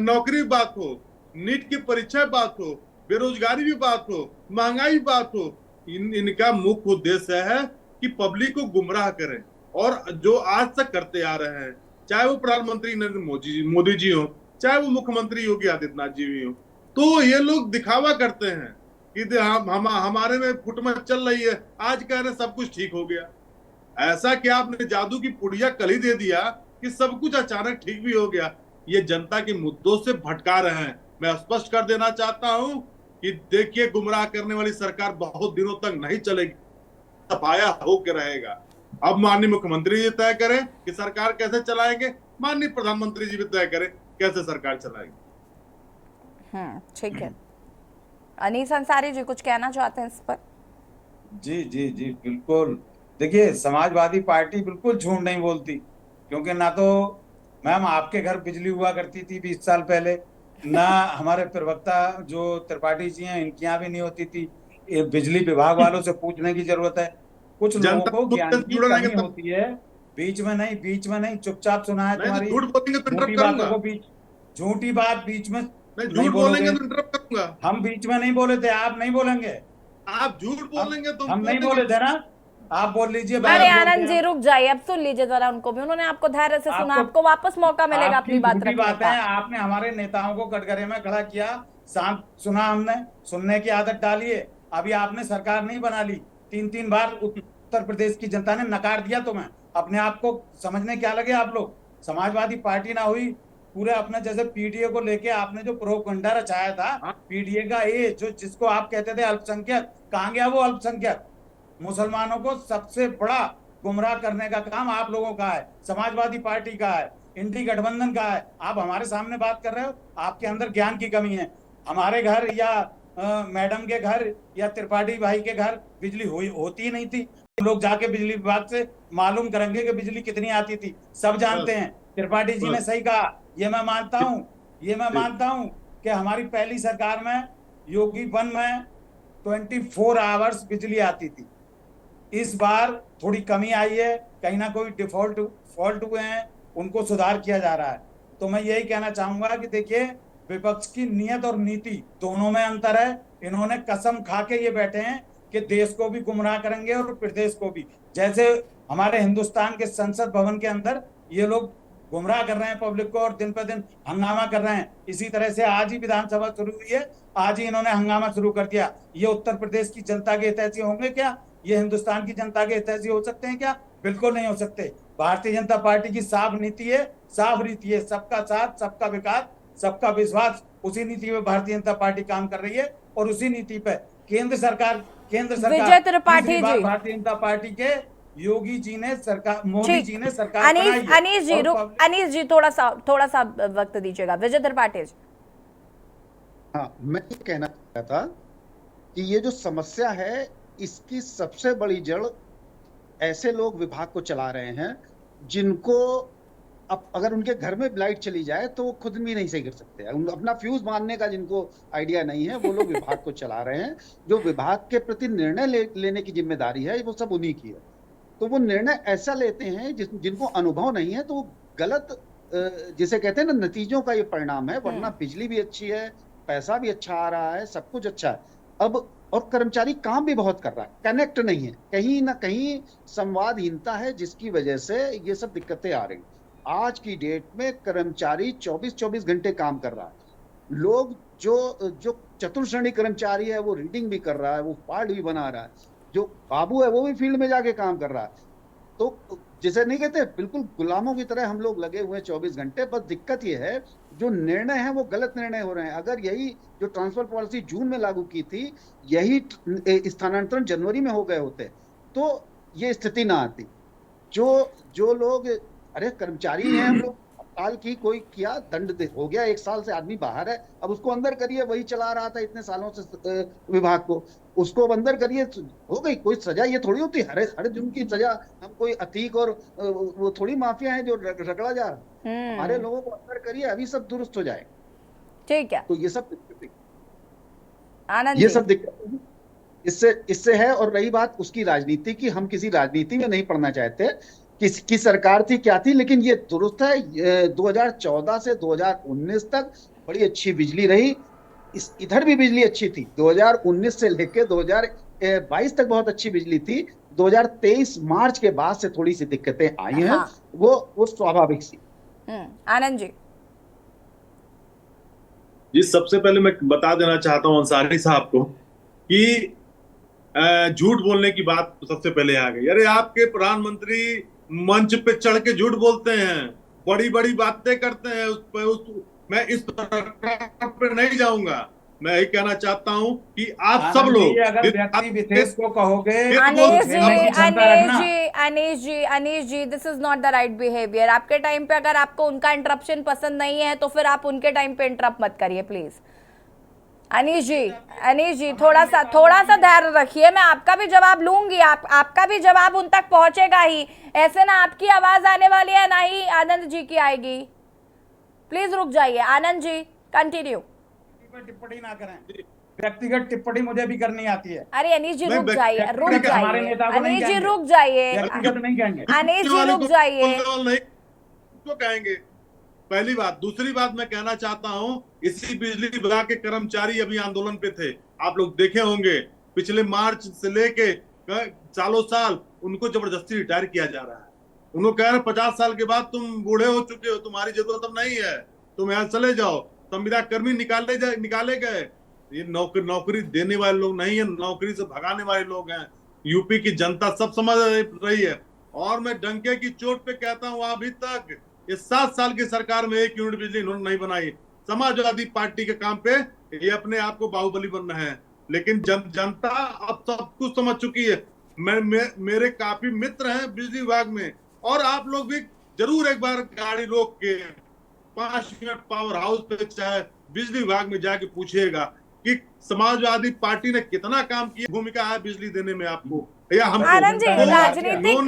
नौकरी की बात हो, नीट की परीक्षा बात हो, बेरोजगारी भी बात हो, महंगाई भी बात हो। इनका मुख्य उद्देश्य है कि पब्लिक को गुमराह करें, और जो आज तक करते आ रहे हैं, चाहे वो प्रधानमंत्री नरेंद्र मोदी जी हो, चाहे वो मुख्यमंत्री योगी आदित्यनाथ जी भी हो। तो ये लोग दिखावा करते हैं कि हमारे में फुटमत चल रही है, आज कह रहे सब कुछ ठीक हो गया। ऐसा क्या आपने जादू की पुड़िया कल ही दे दिया कि सब कुछ अचानक ठीक भी हो गया? ये जनता के मुद्दों से भटका रहे हैं। मैं स्पष्ट कर देना चाहता हूं कि देखिए, गुमराह करने वाली सरकार बहुत दिनों तक नहीं चलेगी, सफाया होकर रहेगा। अब माननीय मुख्यमंत्री जी तय करें कि सरकार कैसे चलाएंगे, माननीय प्रधानमंत्री जी भी तय करें कैसे सरकार चलाएंगे। ठीक है। अनीस अंसारी जी कुछ कहना चाहते हैं इस पर? जी जी जी बिल्कुल। देखिए, समाजवादी पार्टी बिल्कुल झूठ नहीं बोलती, क्योंकि ना तो मैम आपके घर बिजली हुआ करती थी 20 साल पहले, ना हमारे प्रवक्ता जो त्रिपाठी जी हैं इनकी यहाँ भी नहीं होती थी। बिजली विभाग वालों से पूछने की जरूरत है। कुछ लोगों को ज्ञान की कमी होती है। बीच में नहीं चुपचाप सुना है तुम्हारी झूठी बातों को, झूठी बात बीच में नहीं बोलेंगे तो इंटरप्ट करूंगा। हम बीच में नहीं बोले थे, आप नहीं बोलेंगे। आप झूठ बोलेंगे तो हम नहीं बोले थे ना, आप बोल लीजिए। अरे आनंद जी रुक जाइए, अब सुन लीजिए जरा उनको भी, उन्होंने आपको धैर्य से सुना, आपको वापस मौका मिलेगा अपनी बात रखने का। आपने हमारे नेताओं को कटघरे में खड़ा किया, शांत सुना, हमने सुनने की आदत डाली है। अभी आपने सरकार नहीं बना ली, 3-3 बार उत्तर प्रदेश की जनता ने नकार दिया तुम्हें। अपने आप को समझने क्या लगे आप लोग? समाजवादी पार्टी ना हुई, पूरे अपने जैसे पीडीए को लेके आपने जो प्रोपगंडा रचाया था, पीडीए का ये जो जिसको आप कहते थे अल्पसंख्यक, कहां गया वो अल्पसंख्यक? मुसलमानों को सबसे बड़ा गुमराह करने का काम आप लोगों का है, समाजवादी पार्टी का है, इंडी गठबंधन का है। आप हमारे सामने बात कर रहे हो, आपके अंदर ज्ञान की कमी है। हमारे घर या मैडम के घर या त्रिपाठी भाई के घर बिजली होती ही नहीं थी। लोग जाके बिजली विभाग से मालूम करेंगे कि बिजली कितनी आती थी, सब जानते हैं। त्रिपाठी जी ने सही कहा, ये मैं मानता हूं कि हमारी पहली सरकार में योगी 1 में 24 आवर्स बिजली आती थी, इस बार थोड़ी कमी आई है, कहीं ना कोई फॉल्ट हुए हैं, उनको सुधार किया जा रहा है। तो मैं यही कहना चाहूंगा कि देखिए, विपक्ष की नीयत और नीति दोनों में अंतर है। इन्होंने कसम खा के ये बैठे हैं कि देश को भी गुमराह करेंगे और प्रदेश को भी। जैसे हमारे हिंदुस्तान के संसद भवन के अंदर ये लोग गुमराह कर रहे हैं पब्लिक को और दिन पर दिन हंगामा कर रहे हैं, इसी तरह से आज ही विधानसभा शुरू हुई है, आज ही इन्होंने हंगामा शुरू कर दिया। ये उत्तर प्रदेश की जनता के हितैषी होंगे क्या? ये हिंदुस्तान की जनता के हितैषी हो सकते हैं क्या? बिल्कुल नहीं हो सकते। भारतीय जनता पार्टी की साफ नीति है, साफ रीति है, सबका साथ, सबका विकास, सबका विश्वास। उसी नीति पे भारतीय जनता पार्टी काम कर रही है और उसी नीति पे केंद्र सरकार विजय त्रिपाठी तीसरी बार जी, भारतीय जनता पार्टी के योगी जी ने सरकार, मोदी जी ने सरकार बनाई है। अनीश जी थोड़ा सा वक्त दीजिएगा। विजय त्रिपाठी जी। हाँ, मैं ये कहना चाहता था कि ये जो समस्या है, इसकी सबसे बड़ी जड़ ऐसे लोग विभाग को चला रहे हैं जिनको अब अगर उनके घर में लाइट चली जाए तो वो खुद भी नहीं सही कर सकते। अपना फ्यूज मारने का जिनको आइडिया नहीं है, वो लोग विभाग को चला रहे हैं। जो विभाग के प्रति निर्णय लेने की जिम्मेदारी है, वो सब उन्हीं की है। तो वो निर्णय ऐसा लेते हैं जिनको अनुभव नहीं है, तो वो गलत, जिसे कहते हैं ना, नतीजों का ये परिणाम है। वरना बिजली भी अच्छी है, पैसा भी अच्छा आ रहा है, सब कुछ अच्छा है। अब और कर्मचारी काम भी बहुत कर रहा है, कनेक्ट नहीं है, कहीं ना कहीं संवादहीनता है, जिसकी वजह से ये सब दिक्कतें आ रही। आज की डेट में कर्मचारी 24-24 घंटे काम कर रहा है। लोग जो चतुर्थ श्रेणी कर्मचारी है, वो रीडिंग भी कर रहा है, वो पार्ट भी बना रहा है। जो बाबू है, वो भी फील्ड में जाके काम कर रहा है। तो जिसे नहीं कहते, बिल्कुल गुलामों की तरह हम लोग लगे हुए 24 घंटे। बस दिक्कत ये है, जो निर्णय है वो गलत निर्णय हो रहे हैं। अगर यही जो ट्रांसफर पॉलिसी जून में लागू की थी, यही स्थानांतरण जनवरी में हो गए होते, तो ये स्थिति ना आती। जो लोग, अरे कर्मचारी हैं हम लोग, हड़ताल की, कोई किया, दंड हो गया, 1 साल से आदमी बाहर है, अब उसको अंदर करिए। वही चला रहा था इतने सालों से विभाग को, उसको अंदर करिए, हो गई। कोई सजा ये थोड़ी होती, हर जुर्म की सजा हम कोई अतीक और वो थोड़ी माफिया है जो रगड़ा जा रहा है। हमारे लोगों को अंदर करिए, अभी सब दुरुस्त हो जाए। ठीक है, तो ये सब आनंद ये जी। सब दिक्कत इससे है। और रही बात उसकी राजनीति की, हम किसी राजनीति में नहीं पढ़ना चाहते किसकी सरकार थी क्या थी, लेकिन ये दुरुस्त है। 2014 से 2019 तक बड़ी अच्छी बिजली रही। इधर भी बिजली अच्छी थी। 2019 से लेके 2022 तक बहुत अच्छी बिजली थी। 2023 मार्च के बाद से थोड़ी सी दिक्कतें आई हैं। हाँ। वो स्वाभाविक सी। आनंद जी। जी, सबसे पहले मैं बता देना चाहता हूं अंसारी साहब को कि झूठ बोलने की बात तो सबसे पहले आ गई। अरे आपके प्रधानमंत्री मंच पे चढ़ के झूठ बोलते हैं, बड़ी बड़ी बातें करते हैं। मैं इस पर नहीं जाऊंगा। मैं यही कहना चाहता हूं कि आप सब लोग अगर व्यक्ति विशेष को कहोगे, Anish ji, this is not the right behaviour. आपके टाइम पे अगर आपको उनका इंटरप्शन पसंद नहीं है तो फिर आप उनके टाइम पे इंटरप्ट मत करिए प्लीज। अनीश जी थोड़ा सा धैर्य रखिए। मैं आपका भी जवाब लूंगी, आपका भी जवाब उन तक पहुंचेगा ही। ऐसे ना आपकी आवाज आने वाली है, ना ही आनंद जी की आएगी। प्लीज रुक जाइए। आनंद जी कंटिन्यू। टिप्पणी ना करें, व्यक्तिगत टिप्पणी मुझे भी करनी आती है। अरे अनीश जी रुक जाइए। अनीश जी रुक जाइए। क्यों कहेंगे? पहली बात। दूसरी बात मैं कहना चाहता हूं, इसी बिजली विभाग के कर्मचारी अभी आंदोलन पे थे। आप लोग देखे होंगे, पिछले मार्च से लेके सालों साल उनको जबरदस्ती रिटायर किया जा रहा है। उन्होंने कह रहे 50 साल के बाद तुम बूढ़े हो चुके हो, तुम्हारी जरूरत अब नहीं है, तुम यहाँ चले जाओ। संविदा कर्मी निकाले गए। ये नौकरी देने वाले लोग नहीं है, नौकरी से भगाने वाले लोग हैं। यूपी की जनता सब समझ रही है। और मैं डंके की चोट पे कहता हूँ, अभी तक इस 7 साल की सरकार में 1 यूनिट बिजली इन्होंने नहीं बनाई। समाजवादी पार्टी के काम पे ये अपने आप को बाहुबली बन रहे हैं, लेकिन जनता अब सब कुछ समझ चुकी है। मेरे काफी मित्र हैं बिजली विभाग में, और आप लोग भी जरूर एक बार गाड़ी रोक के 5 मिनट पावर हाउस पे चाहे बिजली विभाग में जाके पूछिएगा कि समाजवादी पार्टी ने कितना काम किया, भूमिका है बिजली देने में आपको या हमको। आनंद जी,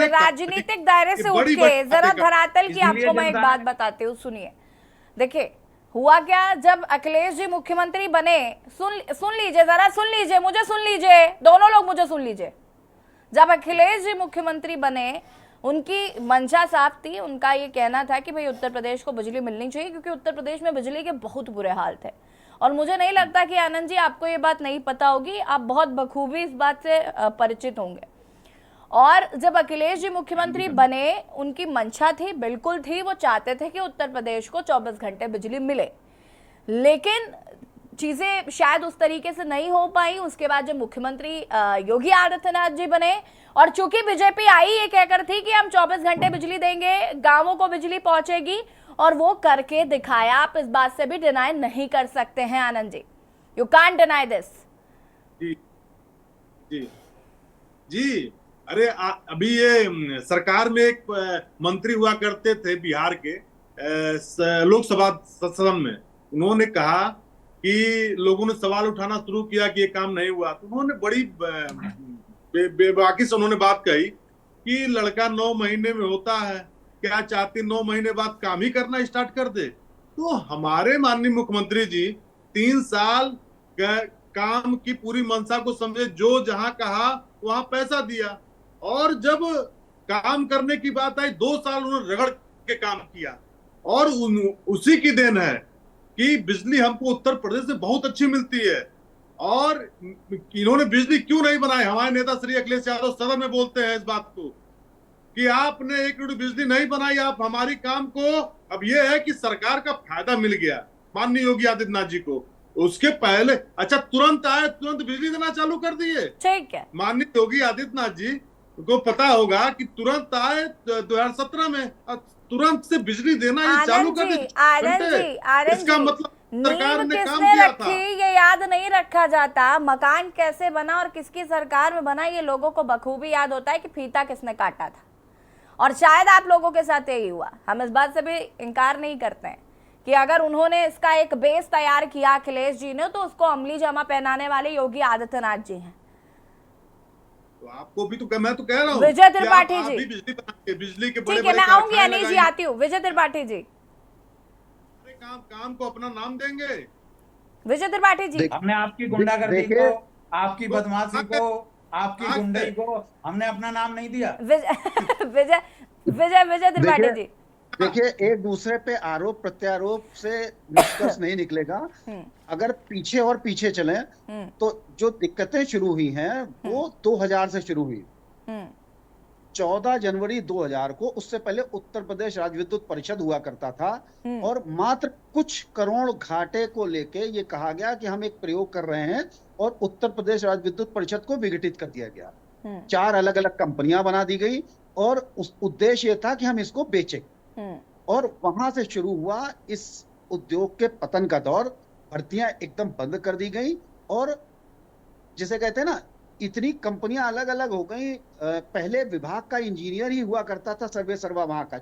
राजनीतिक दायरे से उठ के जरा धरातल की आपको मैं एक बात बताती हूँ, सुनिए। देखिए हुआ क्या, जब अखिलेश जी मुख्यमंत्री बने, सुन लीजिए, जरा सुन लीजिए, मुझे सुन लीजिए, दोनों लोग मुझे सुन लीजिए। जब अखिलेश जी मुख्यमंत्री बने, उनकी मंशा साफ थी, उनका ये कहना था कि भाई उत्तर प्रदेश को बिजली मिलनी चाहिए, क्योंकि उत्तर प्रदेश में बिजली के बहुत बुरे हाल थे। और मुझे नहीं लगता कि आनंद जी आपको ये बात नहीं पता होगी, आप बहुत बखूबी इस बात से परिचित होंगे। और जब अखिलेश जी मुख्यमंत्री बने, उनकी मंशा थी, बिल्कुल थी, वो चाहते थे कि उत्तर प्रदेश को 24 घंटे बिजली मिले, लेकिन चीजें शायद उस तरीके से नहीं हो पाई। उसके बाद जब मुख्यमंत्री योगी आदित्यनाथ जी बने, और चूंकि बीजेपी आई ये कहकर थी कि हम 24 घंटे बिजली देंगे, गांवों को बिजली पहुंचेगी, और वो करके दिखाया। आप इस बात से भी डिनाई नहीं कर सकते हैं Anand ji, you can't deny this. जी जी जी। अरे अभी ये सरकार में एक मंत्री हुआ करते थे बिहार के, लोकसभा सदन में, उन्होंने कहा कि लोगों ने सवाल उठाना शुरू किया कि ये काम नहीं हुआ, तो उन्होंने बड़ी बेबाकी से उन्होंने बात कही कि लड़का 9 महीने में होता है, क्या चाहती 9 महीने बाद काम ही करना स्टार्ट कर दे। तो हमारे माननीय मुख्यमंत्री जी 3 साल काम की पूरी मंशा को समझे, जो जहां कहा वहां पैसा दिया, और जब काम करने की बात आई 2 साल उन्होंने रगड़ के काम किया। और उसी की देन है कि बिजली हमको उत्तर प्रदेश से बहुत अच्छी मिलती है। और इन्होंने बिजली क्यों नहीं बनाई? हमारे नेता श्री अखिलेश यादव सदन में बोलते हैं इस बात को कि आपने 1 यूनिट बिजली नहीं बनाई, आप हमारी काम को। अब यह है कि सरकार का फायदा मिल गया माननीय योगी आदित्यनाथ जी को, उसके पहले अच्छा तुरंत आए, तुरंत बिजली देना चालू कर दिए। ठीक है, माननीय योगी आदित्यनाथ जी को पता होगा कि तुरंत आए 2017 में, तुरंत से बिजली देना ये चालू कर दी। इसका मतलब सरकार ने काम किया था। ये याद नहीं रखा जाता मकान कैसे बना और किसकी सरकार में बना, ये लोगों को बखूबी याद होता है कि फीता किसने काटा था। और शायद आप लोगों के साथ यही हुआ, हम इस बात से भी इनकार नहीं करते हैं कि अगर उन्होंने इसका एक बेस तैयार किया अखिलेश जी ने, तो उसको अमली जामा पहनाने वाले योगी आदित्यनाथ जी हैं। तो आपको भी तो मैं तो कह रहा हूँ विजय त्रिपाठी जी, बिजली के ठीक है, मैं आऊंगी अनिल जी, आती हूँ। विजय त्रिपाठी जी, काम को अपना नाम देंगे। विजय त्रिपाठी जी, हमने आपकी गुंडागर्दी को, आपकी बदमाशी को, आपकी गुंडई को हमने अपना नाम नहीं दिया। विजय त्रिपाठी जी, देखिए, एक दूसरे पे आरोप प्रत्यारोप से निष्कर्ष नहीं निकलेगा। अगर पीछे और पीछे चलें तो जो दिक्कतें शुरू हुई हैं वो 2000 से शुरू हुई। 14 जनवरी 2000 को, उससे पहले उत्तर प्रदेश राज्य विद्युत परिषद हुआ करता था, और मात्र कुछ करोड़ घाटे को लेके ये कहा गया कि हम एक प्रयोग कर रहे हैं, और उत्तर प्रदेश राज्य विद्युत परिषद को विघटित कर दिया गया। 4 अलग अलग कंपनियां बना दी गई, और उस उद्देश्य ये था कि हम इसको बेचें। और वहां से शुरू हुआ इस उद्योग के पतन का दौर। भर्तियां एकदम बंद कर दी गई, और जिसे कहते हैं ना, इतनी कंपनियां अलग अलग हो गई। पहले विभाग का इंजीनियर ही हुआ करता था, सर्वे सर्वा वहां का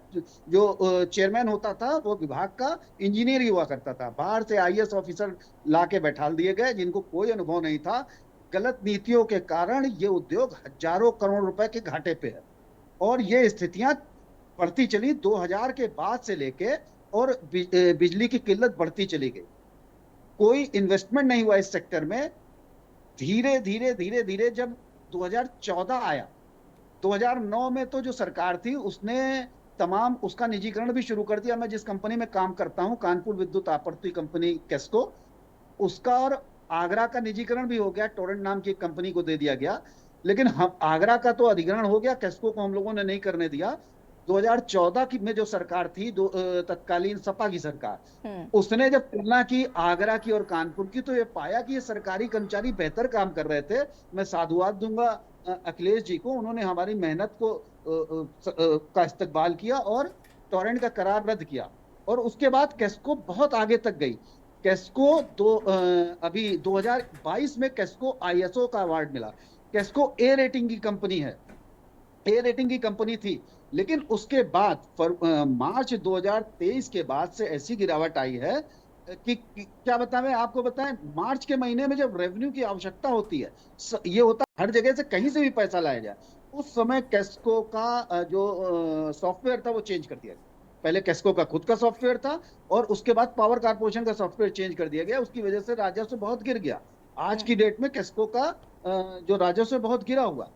जो चेयरमैन होता था वो विभाग का इंजीनियर ही हुआ करता था। बाहर से IAS ऑफिसर लाके बैठाल दिए गए जिनको कोई अनुभव नहीं था। गलत नीतियों के कारण ये उद्योग हजारों करोड़ रुपए के घाटे पे है, और ये स्थितियां बढ़ती चली 2000 के बाद से लेके, और बिजली की किल्लत बढ़ती चली गई। कोई इन्वेस्टमेंट नहीं हुआ इस सेक्टर में। धीरे धीरे जब 2014 आया, 2009 में तो जो सरकार थी उसने तमाम उसका निजीकरण भी शुरू कर दिया। मैं जिस कंपनी में काम करता हूं, कानपुर विद्युत आपूर्ति कंपनी केस्को, उसका और आगरा का निजीकरण भी हो गया। टोरेंट नाम की एक कंपनी को दे दिया गया, लेकिन हम आगरा का तो अधिग्रहण हो गया, केस्को को हम लोगों ने नहीं करने दिया। 2014 की में जो सरकार थी, तत्कालीन सपा की सरकार, उसने जब तुलना की आगरा की और कानपुर की, तो ये पाया कि ये सरकारी कर्मचारी बेहतर काम कर रहे थे। मैं साधुवाद दूंगा अखिलेश जी को, उन्होंने हमारी मेहनत को का इस्तकबाल किया और टोरेंट का करार रद्द किया। और उसके बाद केस्को बहुत आगे तक गई। केस्को अभी 2022 में केस्को ISO का अवार्ड मिला। केस्को A रेटिंग की कंपनी है, A रेटिंग की कंपनी थी, लेकिन उसके बाद मार्च 2023 के बाद से ऐसी गिरावट आई है कि क्या बताएं आपको। बताएं, मार्च के महीने में जब रेवेन्यू की आवश्यकता होती है, ये होता है हर जगह से कहीं से भी पैसा लाया जाए, उस समय केस्को का जो सॉफ्टवेयर था वो चेंज कर दिया गया। पहले केस्को का खुद का सॉफ्टवेयर था, और उसके बाद पावर कारपोरेशन का सॉफ्टवेयर चेंज कर दिया गया। उसकी वजह से राजस्व बहुत गिर गया। आज की डेट में केस्को का जो राजस्व बहुत गिरा हुआ।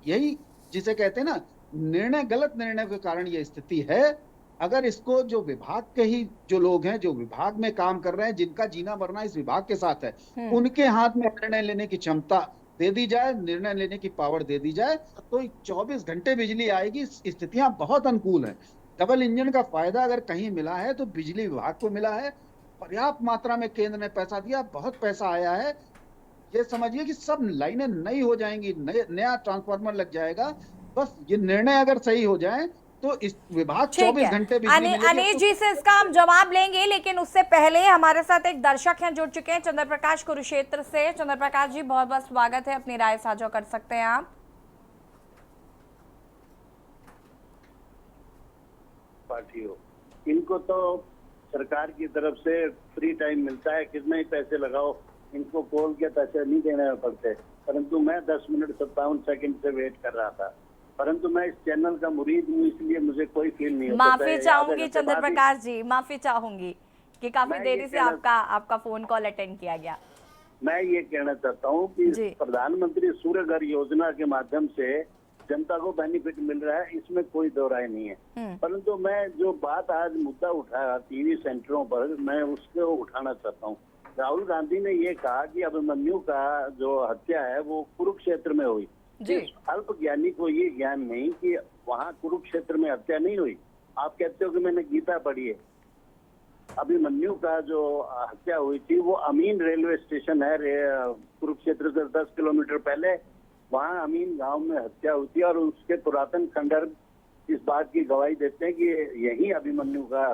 यही जिसे कहते हैं ना, निर्णय, गलत निर्णय के कारण ये स्थिति है। अगर इसको जो विभाग के ही जो लोग हैं, जो विभाग में काम कर रहे हैं, जिनका जीना मरना इस विभाग के साथ है, उनके हाथ में निर्णय लेने की क्षमता दे दी जाए, निर्णय लेने की पावर दे दी जाए, तो 24 घंटे बिजली आएगी। स्थितियां बहुत अनुकूल हैं। डबल इंजन का फायदा अगर कहीं मिला है तो बिजली विभाग को मिला है। पर्याप्त मात्रा में केंद्र ने पैसा दिया, बहुत पैसा आया है। ये समझिए कि सब लाइनें नई हो जाएंगी, नया ट्रांसफार्मर लग जाएगा। बस ये निर्णय अगर सही हो जाए तो इस विभाग ठीक 24 है। घंटे बिजली मिलेगी। अनिल जी से इसका हम जवाब लेंगे, लेकिन उससे पहले हमारे साथ एक दर्शक हैं, जुड़ चुके हैं, चंद्र प्रकाश कुरुक्षेत्र से। चंद्र प्रकाश जी, बहुत बहुत स्वागत है, अपनी राय साझा कर सकते हैं आप। पार्टी हो, इनको तो सरकार की तरफ से फ्री टाइम मिलता है, कितने ही पैसे लगाओ, इनको कॉल के पैसे नहीं देने पड़ते। परंतु मैं 10 मिनट 57 सेकंड से वेट कर रहा था, परंतु मैं इस चैनल का मुरीद हूँ, इसलिए मुझे कोई फील नहीं होता। माफी चाहूंगी चंद्र प्रकाश जी, माफी चाहूंगी कि काफी देरी से आपका फोन कॉल अटेंड किया गया। मैं ये कहना चाहता हूँ कि प्रधानमंत्री सूर्य घर योजना के माध्यम से जनता को बेनिफिट मिल रहा है, इसमें कोई दो राय नहीं है। परंतु मैं जो बात आज मुद्दा उठाया टीवी सेंटरों पर, मैं उसको उठाना चाहता हूँ। राहुल गांधी ने ये कहा कि अभिमन्यु का जो हत्या है वो कुरुक्षेत्र में हुई। इस अल्प ज्ञानी को ये ज्ञान नहीं कि वहाँ कुरुक्षेत्र में हत्या नहीं हुई। आप कहते हो कि मैंने गीता पढ़ी है। अभिमन्यु का जो हत्या हुई थी वो अमीन रेलवे स्टेशन है, कुरुक्षेत्र से 10 किलोमीटर पहले, वहाँ अमीन गांव में हत्या हुई थी। और उसके पुरातन खंडर इस बात की गवाही देते हैं कि यही अभिमन्यु का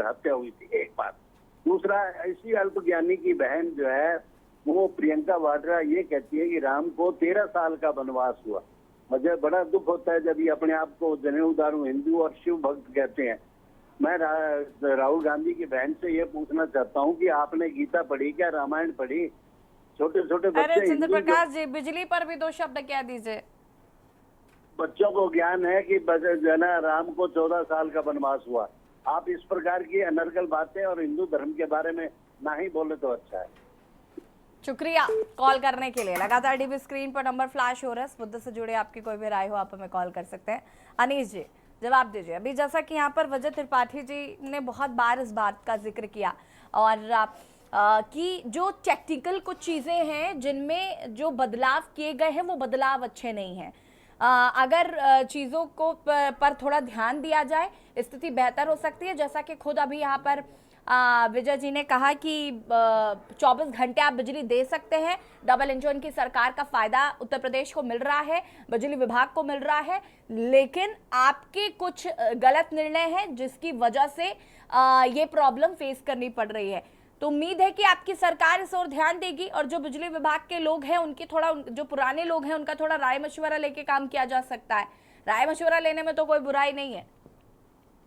हत्या हुई थी। एक बात। दूसरा, ऐसी अल्पज्ञानी की बहन जो है वो प्रियंका वाड्रा ये कहती है कि राम को 13 साल का वनवास हुआ। मुझे बड़ा दुख होता है जब ये अपने आप को जनेऊदार हिंदू और शिव भक्त कहते हैं। मैं राहुल गांधी की बहन से ये पूछना चाहता हूँ कि आपने गीता पढ़ी क्या, रामायण पढ़ी? छोटे छोटे बच्चे। अरे चंद्र प्रकाश जी, बिजली पर भी 2 शब्द कह दीजिए। बच्चों को ज्ञान है कि जना राम को 14 साल का वनवास हुआ। आप इस प्रकार की अनर्गल बातें और हिंदू धर्म के बारे में ना ही बोले तो अच्छा है। शुक्रिया कॉल करने के लिए। लगातार टीवी स्क्रीन पर नंबर फ्लैश हो रहा है। इस मुद्दे से जुड़े आपकी कोई भी राय हो, आप हमें कॉल कर सकते हैं। अनीश जी, जवाब दीजिए। अभी जैसा कि यहाँ पर विजय त्रिपाठी जी ने बहुत बार इस बात का जिक्र किया और कि जो टेक्निकल कुछ चीज़ें हैं जिनमें जो बदलाव किए गए हैं वो बदलाव अच्छे नहीं हैं। अगर चीज़ों को पर थोड़ा ध्यान दिया जाए, स्थिति बेहतर हो सकती है। जैसा कि खुद अभी यहाँ पर विजय जी ने कहा कि 24 घंटे आप बिजली दे सकते हैं। डबल इंजन की सरकार का फायदा उत्तर प्रदेश को मिल रहा है, बिजली विभाग को मिल रहा है, लेकिन आपके कुछ गलत निर्णय हैं जिसकी वजह से ये प्रॉब्लम फेस करनी पड़ रही है। तो उम्मीद है कि आपकी सरकार इस ओर ध्यान देगी और जो बिजली विभाग के लोग हैं उनकी थोड़ा, जो पुराने लोग हैं उनका थोड़ा राय मशवरा लेके काम किया जा सकता है। राय मशवरा लेने में तो कोई बुराई नहीं है।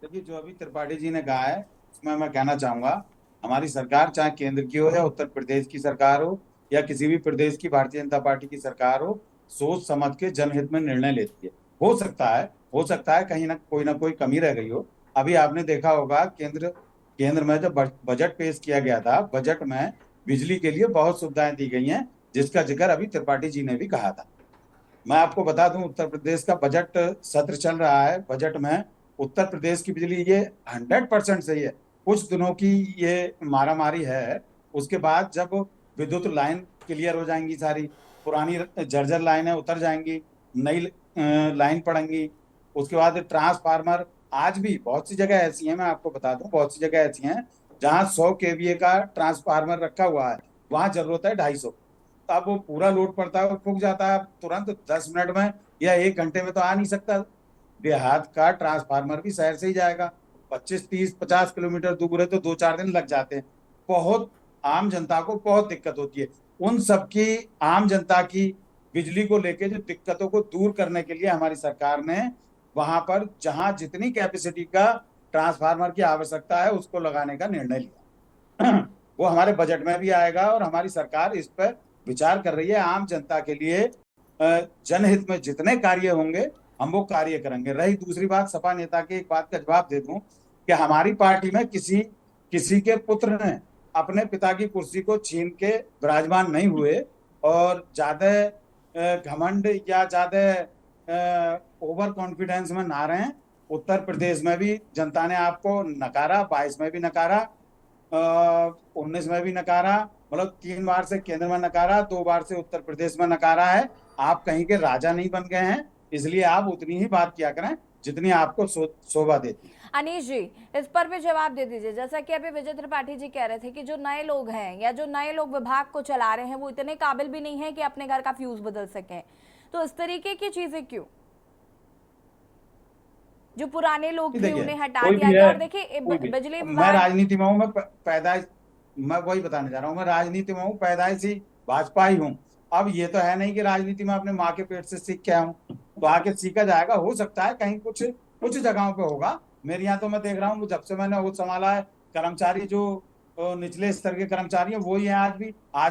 देखिए, जो अभी त्रिपाठी जी ने कहा है उसमें मैं कहना चाहूंगा, हमारी सरकार चाहे केंद्र की हो या उत्तर प्रदेश की सरकार हो या किसी भी प्रदेश की भारतीय जनता पार्टी की सरकार हो, सोच समझ के जनहित में निर्णय लेती है। हो सकता है कहीं ना कोई कमी रह गई हो। अभी आपने देखा होगा केंद्र में जब बजट पेश किया गया था, बजट में बिजली के लिए बहुत सुविधाएं दी गई हैं, जिसका जिक्र अभी त्रिपाठी जी ने भी कहा था। मैं आपको बता दूं, उत्तर प्रदेश का बजट सत्र चल रहा है। बजट में उत्तर प्रदेश की बिजली ये 100% सही है। कुछ दिनों की ये मारामारी है, उसके बाद जब विद्युत लाइन क्लियर हो जाएंगी, सारी पुरानी जर्जर लाइनें उतर जाएंगी, नई लाइन पड़ेंगी। उसके बाद ट्रांसफार्मर, आज भी बहुत सी जगह ऐसी हैं, मैं आपको बता दूं, बहुत सी जगह ऐसी हैं जहां 100 kVA का ट्रांसफार्मर रखा हुआ है, वहां जरूरत है 250। अब वो पूरा लोड पड़ता है, फूक जाता है तुरंत 10 मिनट में या 1 घंटे में तो आ नहीं सकता। देहात का ट्रांसफार्मर भी शहर से ही जाएगा, 25, 30, 50 किलोमीटर दूर है तो 2-4 दिन लग जाते हैं। बहुत आम जनता को बहुत दिक्कत होती है। उन सबकी, आम जनता की बिजली को लेके जो दिक्कतों को दूर करने के लिए हमारी सरकार ने वहां पर जहां जितनी कैपेसिटी का ट्रांसफार्मर की आवश्यकता है उसको लगाने का निर्णय लिया। वो हमारे बजट में भी आएगा और हमारी सरकार इस पर विचार कर रही है। आम जनता के लिए जनहित में जितने कार्य होंगे हम वो कार्य करेंगे। रही दूसरी बात, सपा नेता के एक बात का जवाब दे दूं कि हमारी पार्टी में किसी के पुत्र ने अपने पिता की कुर्सी को छीन के विराजमान नहीं हुए और ज्यादा घमंड या ज्यादा ओवर कॉन्फिडेंस में ना रहें। उत्तर प्रदेश में भी जनता ने आपको नकारा, 22 में भी नकारा, 19 में भी नकारा, मतलब 3 बार से केंद्र में नकारा, 2 बार से उत्तर प्रदेश में नकारा है। आप कहीं के राजा नहीं बन गए हैं, इसलिए आप उतनी ही बात किया करें जितनी आपको शोभा देती है। अनीश जी, इस पर भी जवाब दे दीजिए। जैसा कि अभी विजय त्रिपाठी जी कह रहे थे कि जो नए लोग हैं या जो नए लोग विभाग को चला रहे हैं वो इतने काबिल भी नहीं है कि अपने घर का फ्यूज बदल सकें, तो इस तरीके की चीजें क्यों? जो पुराने लोग थे उन्हें हटा दिया गया। और देखिए बिजली मैं राजनीति में हूँ, मैं पैदाइश, मैं वही बताने जा रहा हूँ, मैं राजनीति में हूँ, पैदाइशी भाजपा ही हूँ। अब ये तो है नहीं कि राजनीति में अपने माँ के पेट से सीख के आऊं, तो आके सीखा जाएगा। हो सकता है कहीं कुछ जगहों पे होगा। मेरे यहाँ तो मैं देख रहा हूँ जब से मैंने वो संभाला है, कर्मचारी जो निचले स्तर के कर्मचारी हैं वो ही है। आज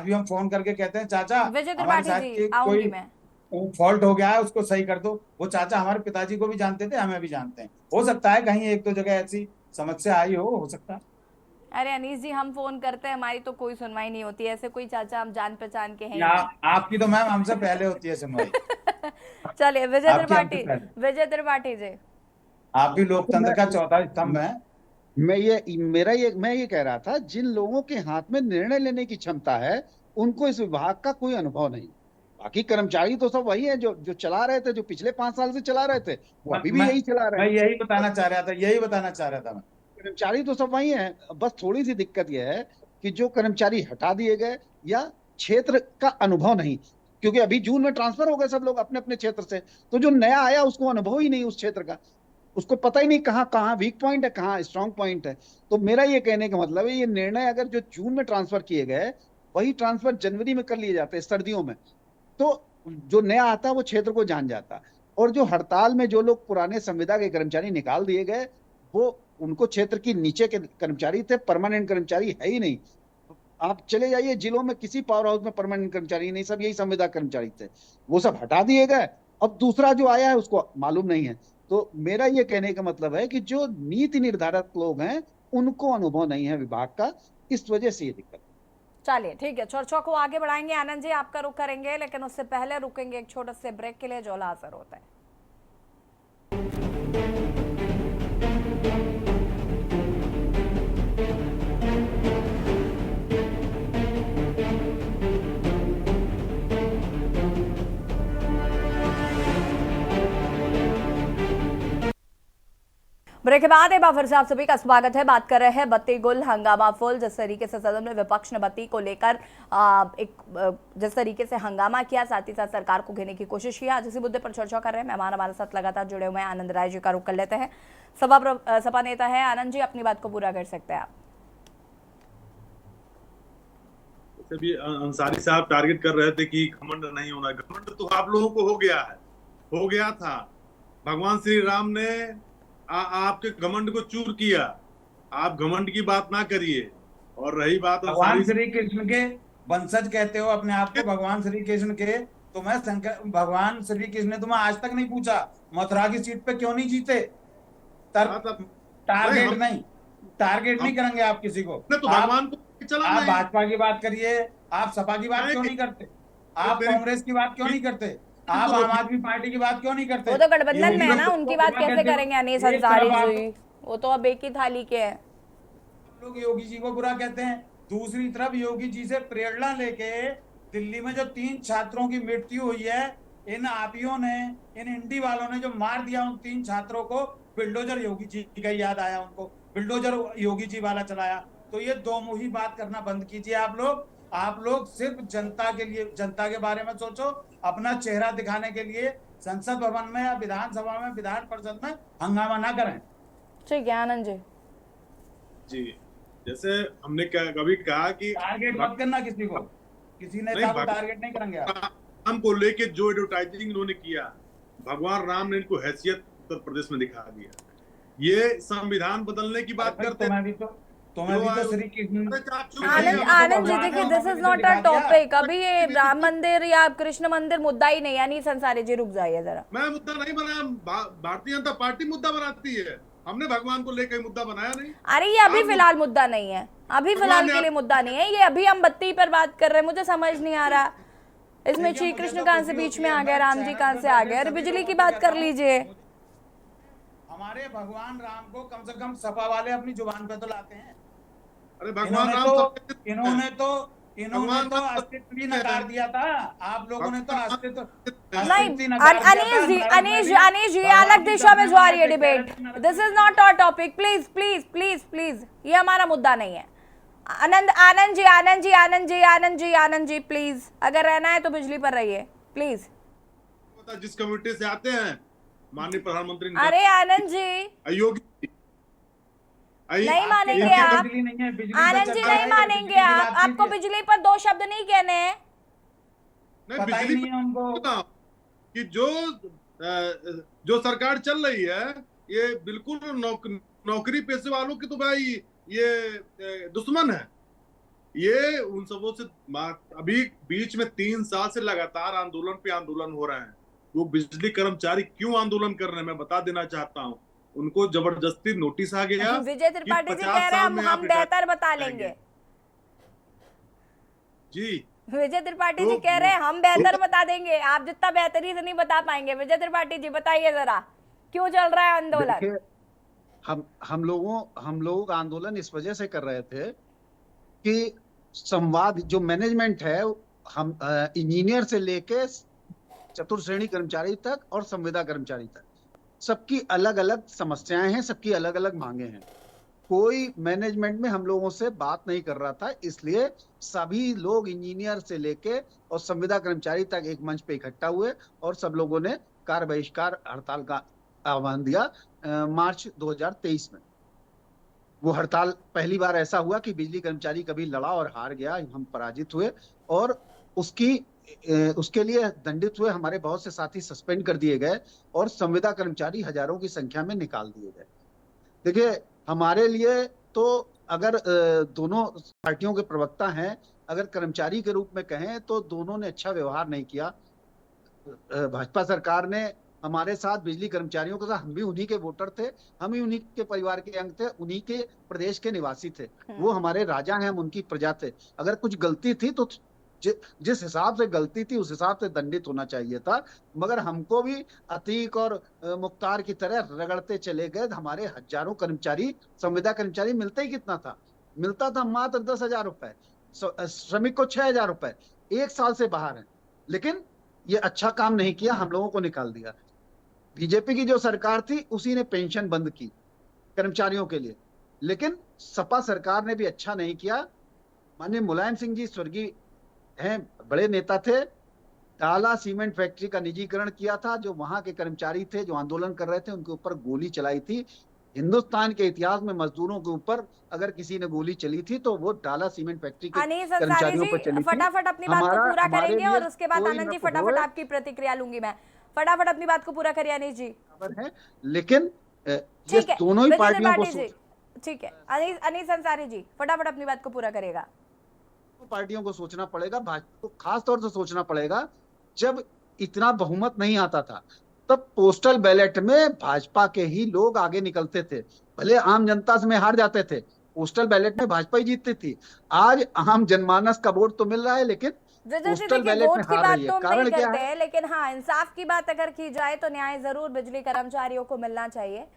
भी हम फोन करके कहते हैं चाचा हमारे साथ कोई फॉल्ट हो गया है, उसको सही कर दो। वो चाचा हमारे पिताजी को भी जानते थे, हमें भी जानते हैं। हो सकता है कहीं 1-2 जगह ऐसी समस्या आई हो सकता है। अरे अनीश जी, हम फोन करते हैं, हमारी तो कोई सुनवाई नहीं होती। ऐसे कोई चाचा हम जान पहचान के हैं? आपकी तो मैम हमसे पहले होती है सुनवाई। चलिए विजय त्रिपाठी जी, आप भी लोकतंत्र का चौथा स्तंभ है। मैं ये कह रहा था, जिन लोगों के हाथ में निर्णय लेने की क्षमता है उनको इस विभाग का कोई अनुभव नहीं। बाकी कर्मचारी तो सब वही है जो चला रहे थे, जो पिछले 5 साल से चला रहे थे, वो अभी भी यही चला रहे हैं। मैं यही बताना चाह रहा था मैं। कर्मचारी तो सब वही है। बस थोड़ी सी दिक्कत यह है कि जो कर्मचारी हटा दिए गए या क्षेत्र का अनुभव नहीं, क्योंकि अभी जून में ट्रांसफर हो गए सब लोग अपने अपने क्षेत्र से, तो जो नया आया उसको अनुभव ही नहीं उस क्षेत्र का, उसको पता ही नहीं कहाँ वीक पॉइंट है, कहाँ स्ट्रांग पॉइंट है। तो मेरा ये कहने का मतलब है, ये निर्णय अगर जो जून में ट्रांसफर किए गए वही ट्रांसफर जनवरी में कर लिए जाते सर्दियों में, तो जो नया आता वो क्षेत्र को जान जाता। और जो हड़ताल में जो लोग पुराने संविदा के कर्मचारी निकाल दिए गए, वो उनको क्षेत्र की नीचे के कर्मचारी थे, परमानेंट कर्मचारी है ही नहीं। आप चले जाइए जिलों में, किसी पावर हाउस में परमानेंट कर्मचारी नहीं, सब यही संविदा कर्मचारी थे, वो सब हटा दिए गए। अब दूसरा जो आया है उसको मालूम नहीं है। तो मेरा ये कहने का मतलब है कि जो नीति निर्धारक लोग हैं उनको अनुभव नहीं है विभाग का, इस वजह से ये दिक्कत। चलिए ठीक है, चर्चा को आगे बढ़ाएंगे। आनंद जी आपका रुख करेंगे, लेकिन उससे पहले रुकेंगे एक छोटे से ब्रेक के लिए, जो हाजिर होता है। ब्रेक के बाद एक बार फिर से आप सभी का स्वागत है। बात कर रहे हैं बत्ती गुल हंगामा फुल। जिस तरीके से सदन में विपक्ष ने बत्ती को लेकर जिस तरीके से हंगामा किया, साथ ही साथ सरकार को घेरने की कोशिश की, आज इसी मुद्दे पर चर्चा कर रहे हैं। मेहमान हमारे साथ लगातार जुड़े हुए हैं। आनंद राय जी का रुख कर लेते हैं, सपा नेता है। आनंद जी, अपनी बात को पूरा कर सकते हैं आप। भी अंसारी साहब टारगेट कर रहे थे कि घमंड नहीं होना। घमंड तो आप लोगों को हो गया था। भगवान श्री राम ने आपके घमंड को चूर किया। आप घमंड की बात ना करिए। और रही बात भगवान श्री कृष्ण के वंशज कहते हो अपने आप को, भगवान श्री कृष्ण के, तो मैं भगवान श्री कृष्ण ने तुम्हें आज तक नहीं पूछा मथुरा की सीट पे क्यों नहीं जीते। टारगेट नहीं करेंगे आप किसी को। तो भगवान को आप भाजपा की बात करिए, आप सपा की बात क्यों नहीं करते, आप कांग्रेस की बात क्यों नहीं करते, आप आम आदमी पार्टी की बात क्यों नहीं करते? वो तो गठबंधन में है ना, उनकी बात कैसे करेंगे अनीश अंसारी जी? वो तो अब एक ही थाली के हैं। लोग योगी जी को बुरा कहते हैं, दूसरी तरफ योगी जी से प्रेरणा लेके दिल्ली में जो 3 छात्रों की मृत्यु हुई है, इन आपियों ने, इन इंडी वालों ने जो मार दिया उन 3 छात्रों को, बिल्डोजर योगी जी का याद आया उनको, बिल्डोजर योगी जी वाला चलाया। तो ये दो मुही बात करना बंद कीजिए आप लोग सिर्फ जनता के लिए, जनता के बारे में सोचो। अपना चेहरा दिखाने के लिए संसद भवन में या विधानसभा में, विधान परिषद में हंगामा ना करें। ठीक है आनंद जी, जैसे हमने कभी कहा कि टारगेट मत करना किसी को, किसी नेता को टारगेट नहीं करेंगे। राम को लेके जो एडवर्टाइजिंग इन्होंने किया, भगवान राम ने इनको हैसियत उत्तर प्रदेश में दिखा दिया। ये संविधान बदलने की बात करते हैं। आनंद जी देखिए, this is not a topic. अभी ये राम मंदिर या कृष्ण मंदिर मुद्दा ही नहीं। यानी संसारी जी रुक जाइए जरा। मैं मुद्दा नहीं बनाया, भारतीय जनता पार्टी मुद्दा बनाती है। हमने भगवान को लेकर मुद्दा बनाया नहीं। अरे ये अभी फिलहाल मुद्दा नहीं है, अभी फिलहाल के लिए मुद्दा नहीं है ये। अभी हम बत्ती पर बात कर रहे हैं, मुझे समझ नहीं आ रहा। इसमें श्री कृष्ण कहाँ से बीच में आ गए, राम जी कहाँ से आ गए? अरे बिजली की बात कर लीजिए। हमारे भगवान राम को कम से कम सपा वाले अपनी जुबान पे तो लाते हैं। अरे भगवान राम इन्होंने तो अस्तित्व भी नकार दिया था। आप लोगों ने तो अस्तित्व नहीं, अनीश जी अलग दिशा में जा रही है debate. This is not our topic. Please please please please, ये हमारा मुद्दा नहीं है। आनंद जी प्लीज, अगर रहना है तो बिजली पर रहिए प्लीज। जिस कम्युनिटी से आते हैं माननीय प्रधानमंत्री, अरे आनंद जी अयोग्य नहीं मानेंगे आप। आनंद जी नहीं मानेंगे आप। आपको बिजली पर दो शब्द नहीं कहने हैं। नहीं, बिजली पर कि जो सरकार चल रही है ये बिल्कुल नौकरी पेशे वालों की तो भाई ये दुश्मन है। ये उन सबों से अभी बीच में 3 साल से लगातार आंदोलन पे आंदोलन हो रहे हैं। वो बिजली कर्मचारी क्यों आंदोलन कर रहे हैं मैं बता देना चाहता हूँ। उनको जबरदस्ती नोटिस आ गया। विजय त्रिपाठी जी कह रहे हैं हम बेहतर बता लेंगे। जी विजय त्रिपाठी जी कह रहे हैं हम बेहतर बता देंगे। आप जितना बेहतरी से नहीं बता पाएंगे। विजय त्रिपाठी जी बताइए जरा क्यों चल रहा है आंदोलन? हम लोगों का आंदोलन इस वजह से कर रहे थे कि संवाद जो मैनेजमेंट है, हम इंजीनियर से लेके चतुर्थ श्रेणी कर्मचारी तक और संविदा कर्मचारी तक, सबकी अलग अलग समस्याएं हैं, सबकी अलग अलग मांगे हैं। कोई मैनेजमेंट में हम लोगों से बात नहीं कर रहा था, इसलिए सभी लोग इंजीनियर से लेके और संविदा कर्मचारी तक एक मंच पे इकट्ठा हुए और सब लोगों ने कार्य बहिष्कार हड़ताल का आह्वान दिया। मार्च 2023 में वो हड़ताल पहली बार ऐसा हुआ कि बिजली कर्मचारी कभी लड़ा और हार गया, हम पराजित हुए और उसके लिए दंडित हुए। हमारे बहुत से साथी सस्पेंड कर दिए गए और संविदा कर्मचारी हजारों की संख्या में निकाल दिए गए। देखिए हमारे लिए तो अगर दोनों पार्टियों के प्रवक्ता हैं, अगर कर्मचारी के रूप में कहें तो दोनों ने अच्छा व्यवहार नहीं किया। भाजपा सरकार ने हमारे साथ बिजली कर्मचारियों के साथ, हम भी उन्हीं के वोटर थे, हम ही उन्हीं के परिवार के अंग थे, उन्हीं के प्रदेश के निवासी थे, वो हमारे राजा हैं, हम उनकी प्रजा थे। अगर कुछ गलती थी तो जिस हिसाब से गलती थी उस हिसाब से दंडित होना चाहिए था, मगर हमको भी अतीक और मुख्तार की तरह रगड़ते चले गए। हमारे हजारों कर्मचारी, संविदा कर्मचारी मिलता ही कितना था? मिलता था मात्र 10,000 रुपए, श्रमिक को 6,000 रुपए। 1 साल से बाहर है, लेकिन ये अच्छा काम नहीं किया, हम लोगों को निकाल दिया। बीजेपी की जो सरकार थी उसी ने पेंशन बंद की कर्मचारियों के लिए, लेकिन सपा सरकार ने भी अच्छा नहीं किया। माननीय मुलायम सिंह जी स्वर्गीय हैं, बड़े नेता थे, टाला सीमेंट फैक्ट्री का निजीकरण किया था। जो वहां के कर्मचारी थे जो आंदोलन कर रहे थे उनके ऊपर गोली चलाई थी। हिंदुस्तान के इतिहास में मजदूरों के ऊपर अगर किसी ने गोली चली थी तो वो टाला सीमेंट फैक्ट्री के कर्मचारियों पर चली थी। फटाफट अपनी बात को पूरा करेंगे और उसके बाद आनंद जी फटाफट आपकी प्रतिक्रिया लूंगी मैं। फटाफट अपनी बात को पूरा करिए अनीश जी। लेकिन ये दोनों ही पार्टियों को, ठीक है अनीस अंसारी जी फटाफट अपनी बात को पूरा करेगा। पार्टियों को सोचना पड़ेगा, भाजपा को खास तौर से सोचना पड़ेगा। जब इतना बहुमत नहीं आता था तब पोस्टल बैलेट में भाजपा के ही लोग आगे निकलते थे, भले आम जनता में हार जाते थे, पोस्टल बैलेट में भाजपा ही जीतती थी। आज आम जनमानस का वोट तो मिल रहा है लेकिन पोस्टल बैलेट में हार रही है। कारण क्या है? लेकिन हाँ, इंसाफ की बात अगर की जाए तो न्याय जरूर बिजली कर्मचारियों को मिलना चाहिए।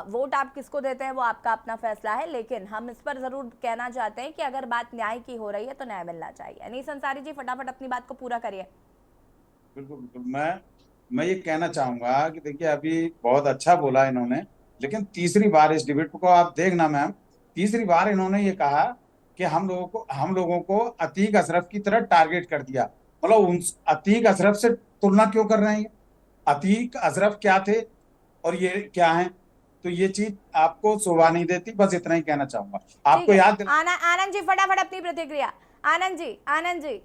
वोट आप किसको देते हैं वो आपका अपना फैसला है, लेकिन हम इस पर जरूर कहना चाहते हैं कि अगर बात न्याय की हो रही है तो न्याय मिलना चाहिए। अनीस अंसारी जी फटाफट अपनी बात को पूरा करिए। बिल्कुल बिल्कुल, मैं ये कहना चाहूंगा कि देखिए अभी बहुत अच्छा बोला इन्होंने, लेकिन तीसरी बार इस डिबेट को आप देखना मैम, तीसरी बार इन्होंने ये कहा कि हम लोगों को अतीक अशरफ की तरह टारगेट कर दिया। मतलब उन अतीक अशरफ से तुलना क्यों कर रहे हैं? अतीक अशरफ क्या थे और ये क्या है? तो ये चीज आपको शोभा नहीं देती। बस इतना ही कहना चाहूंगा। आपको याद आनंद जी फटाफट अपनी प्रतिक्रिया। आनंद जी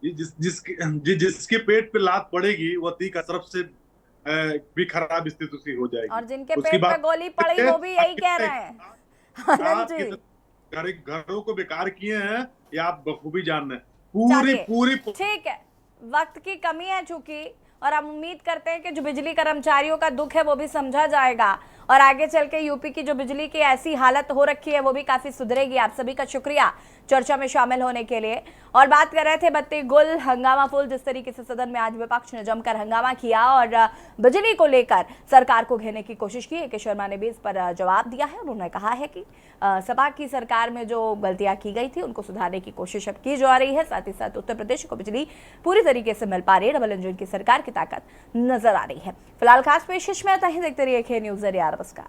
जिसके पेट पे लात पड़ेगी वो अतीक अशरफ से भी खराब स्थिति हो जाएगी। और जिनके पेट पे गोली पड़ी वो भी यही कह रहे हैं। आनंद जी घरों को बेकार किए हैं ये आप बखूबी जान रहे हैं। पूरी ठीक है, वक्त की कमी है चूंकि और हम उम्मीद करते हैं कि जो बिजली कर्मचारियों का दुख है वो भी समझा जाएगा और आगे चल के यूपी की जो बिजली की ऐसी हालत हो रखी है वो भी काफी सुधरेगी। आप सभी का शुक्रिया चर्चा में शामिल होने के लिए। और बात कर रहे थे बत्ती गुल हंगामा फुल, जिस तरीके से सदन में आज विपक्ष ने जमकर हंगामा किया और बिजली को लेकर सरकार को घेरने की कोशिश की। के शर्मा ने भी इस पर जवाब दिया है। उन्होंने कहा है कि सपा की सरकार में जो गलतियां की गई थी उनको सुधारने की कोशिश अब की जा रही है। साथ ही साथ उत्तर प्रदेश को बिजली पूरी तरीके से मिल पा रही है। डबल इंजन की सरकार की ताकत नजर आ रही है। फिलहाल खास पेशिश में आता है, देखते रहिए K न्यूज़ नमस्कार।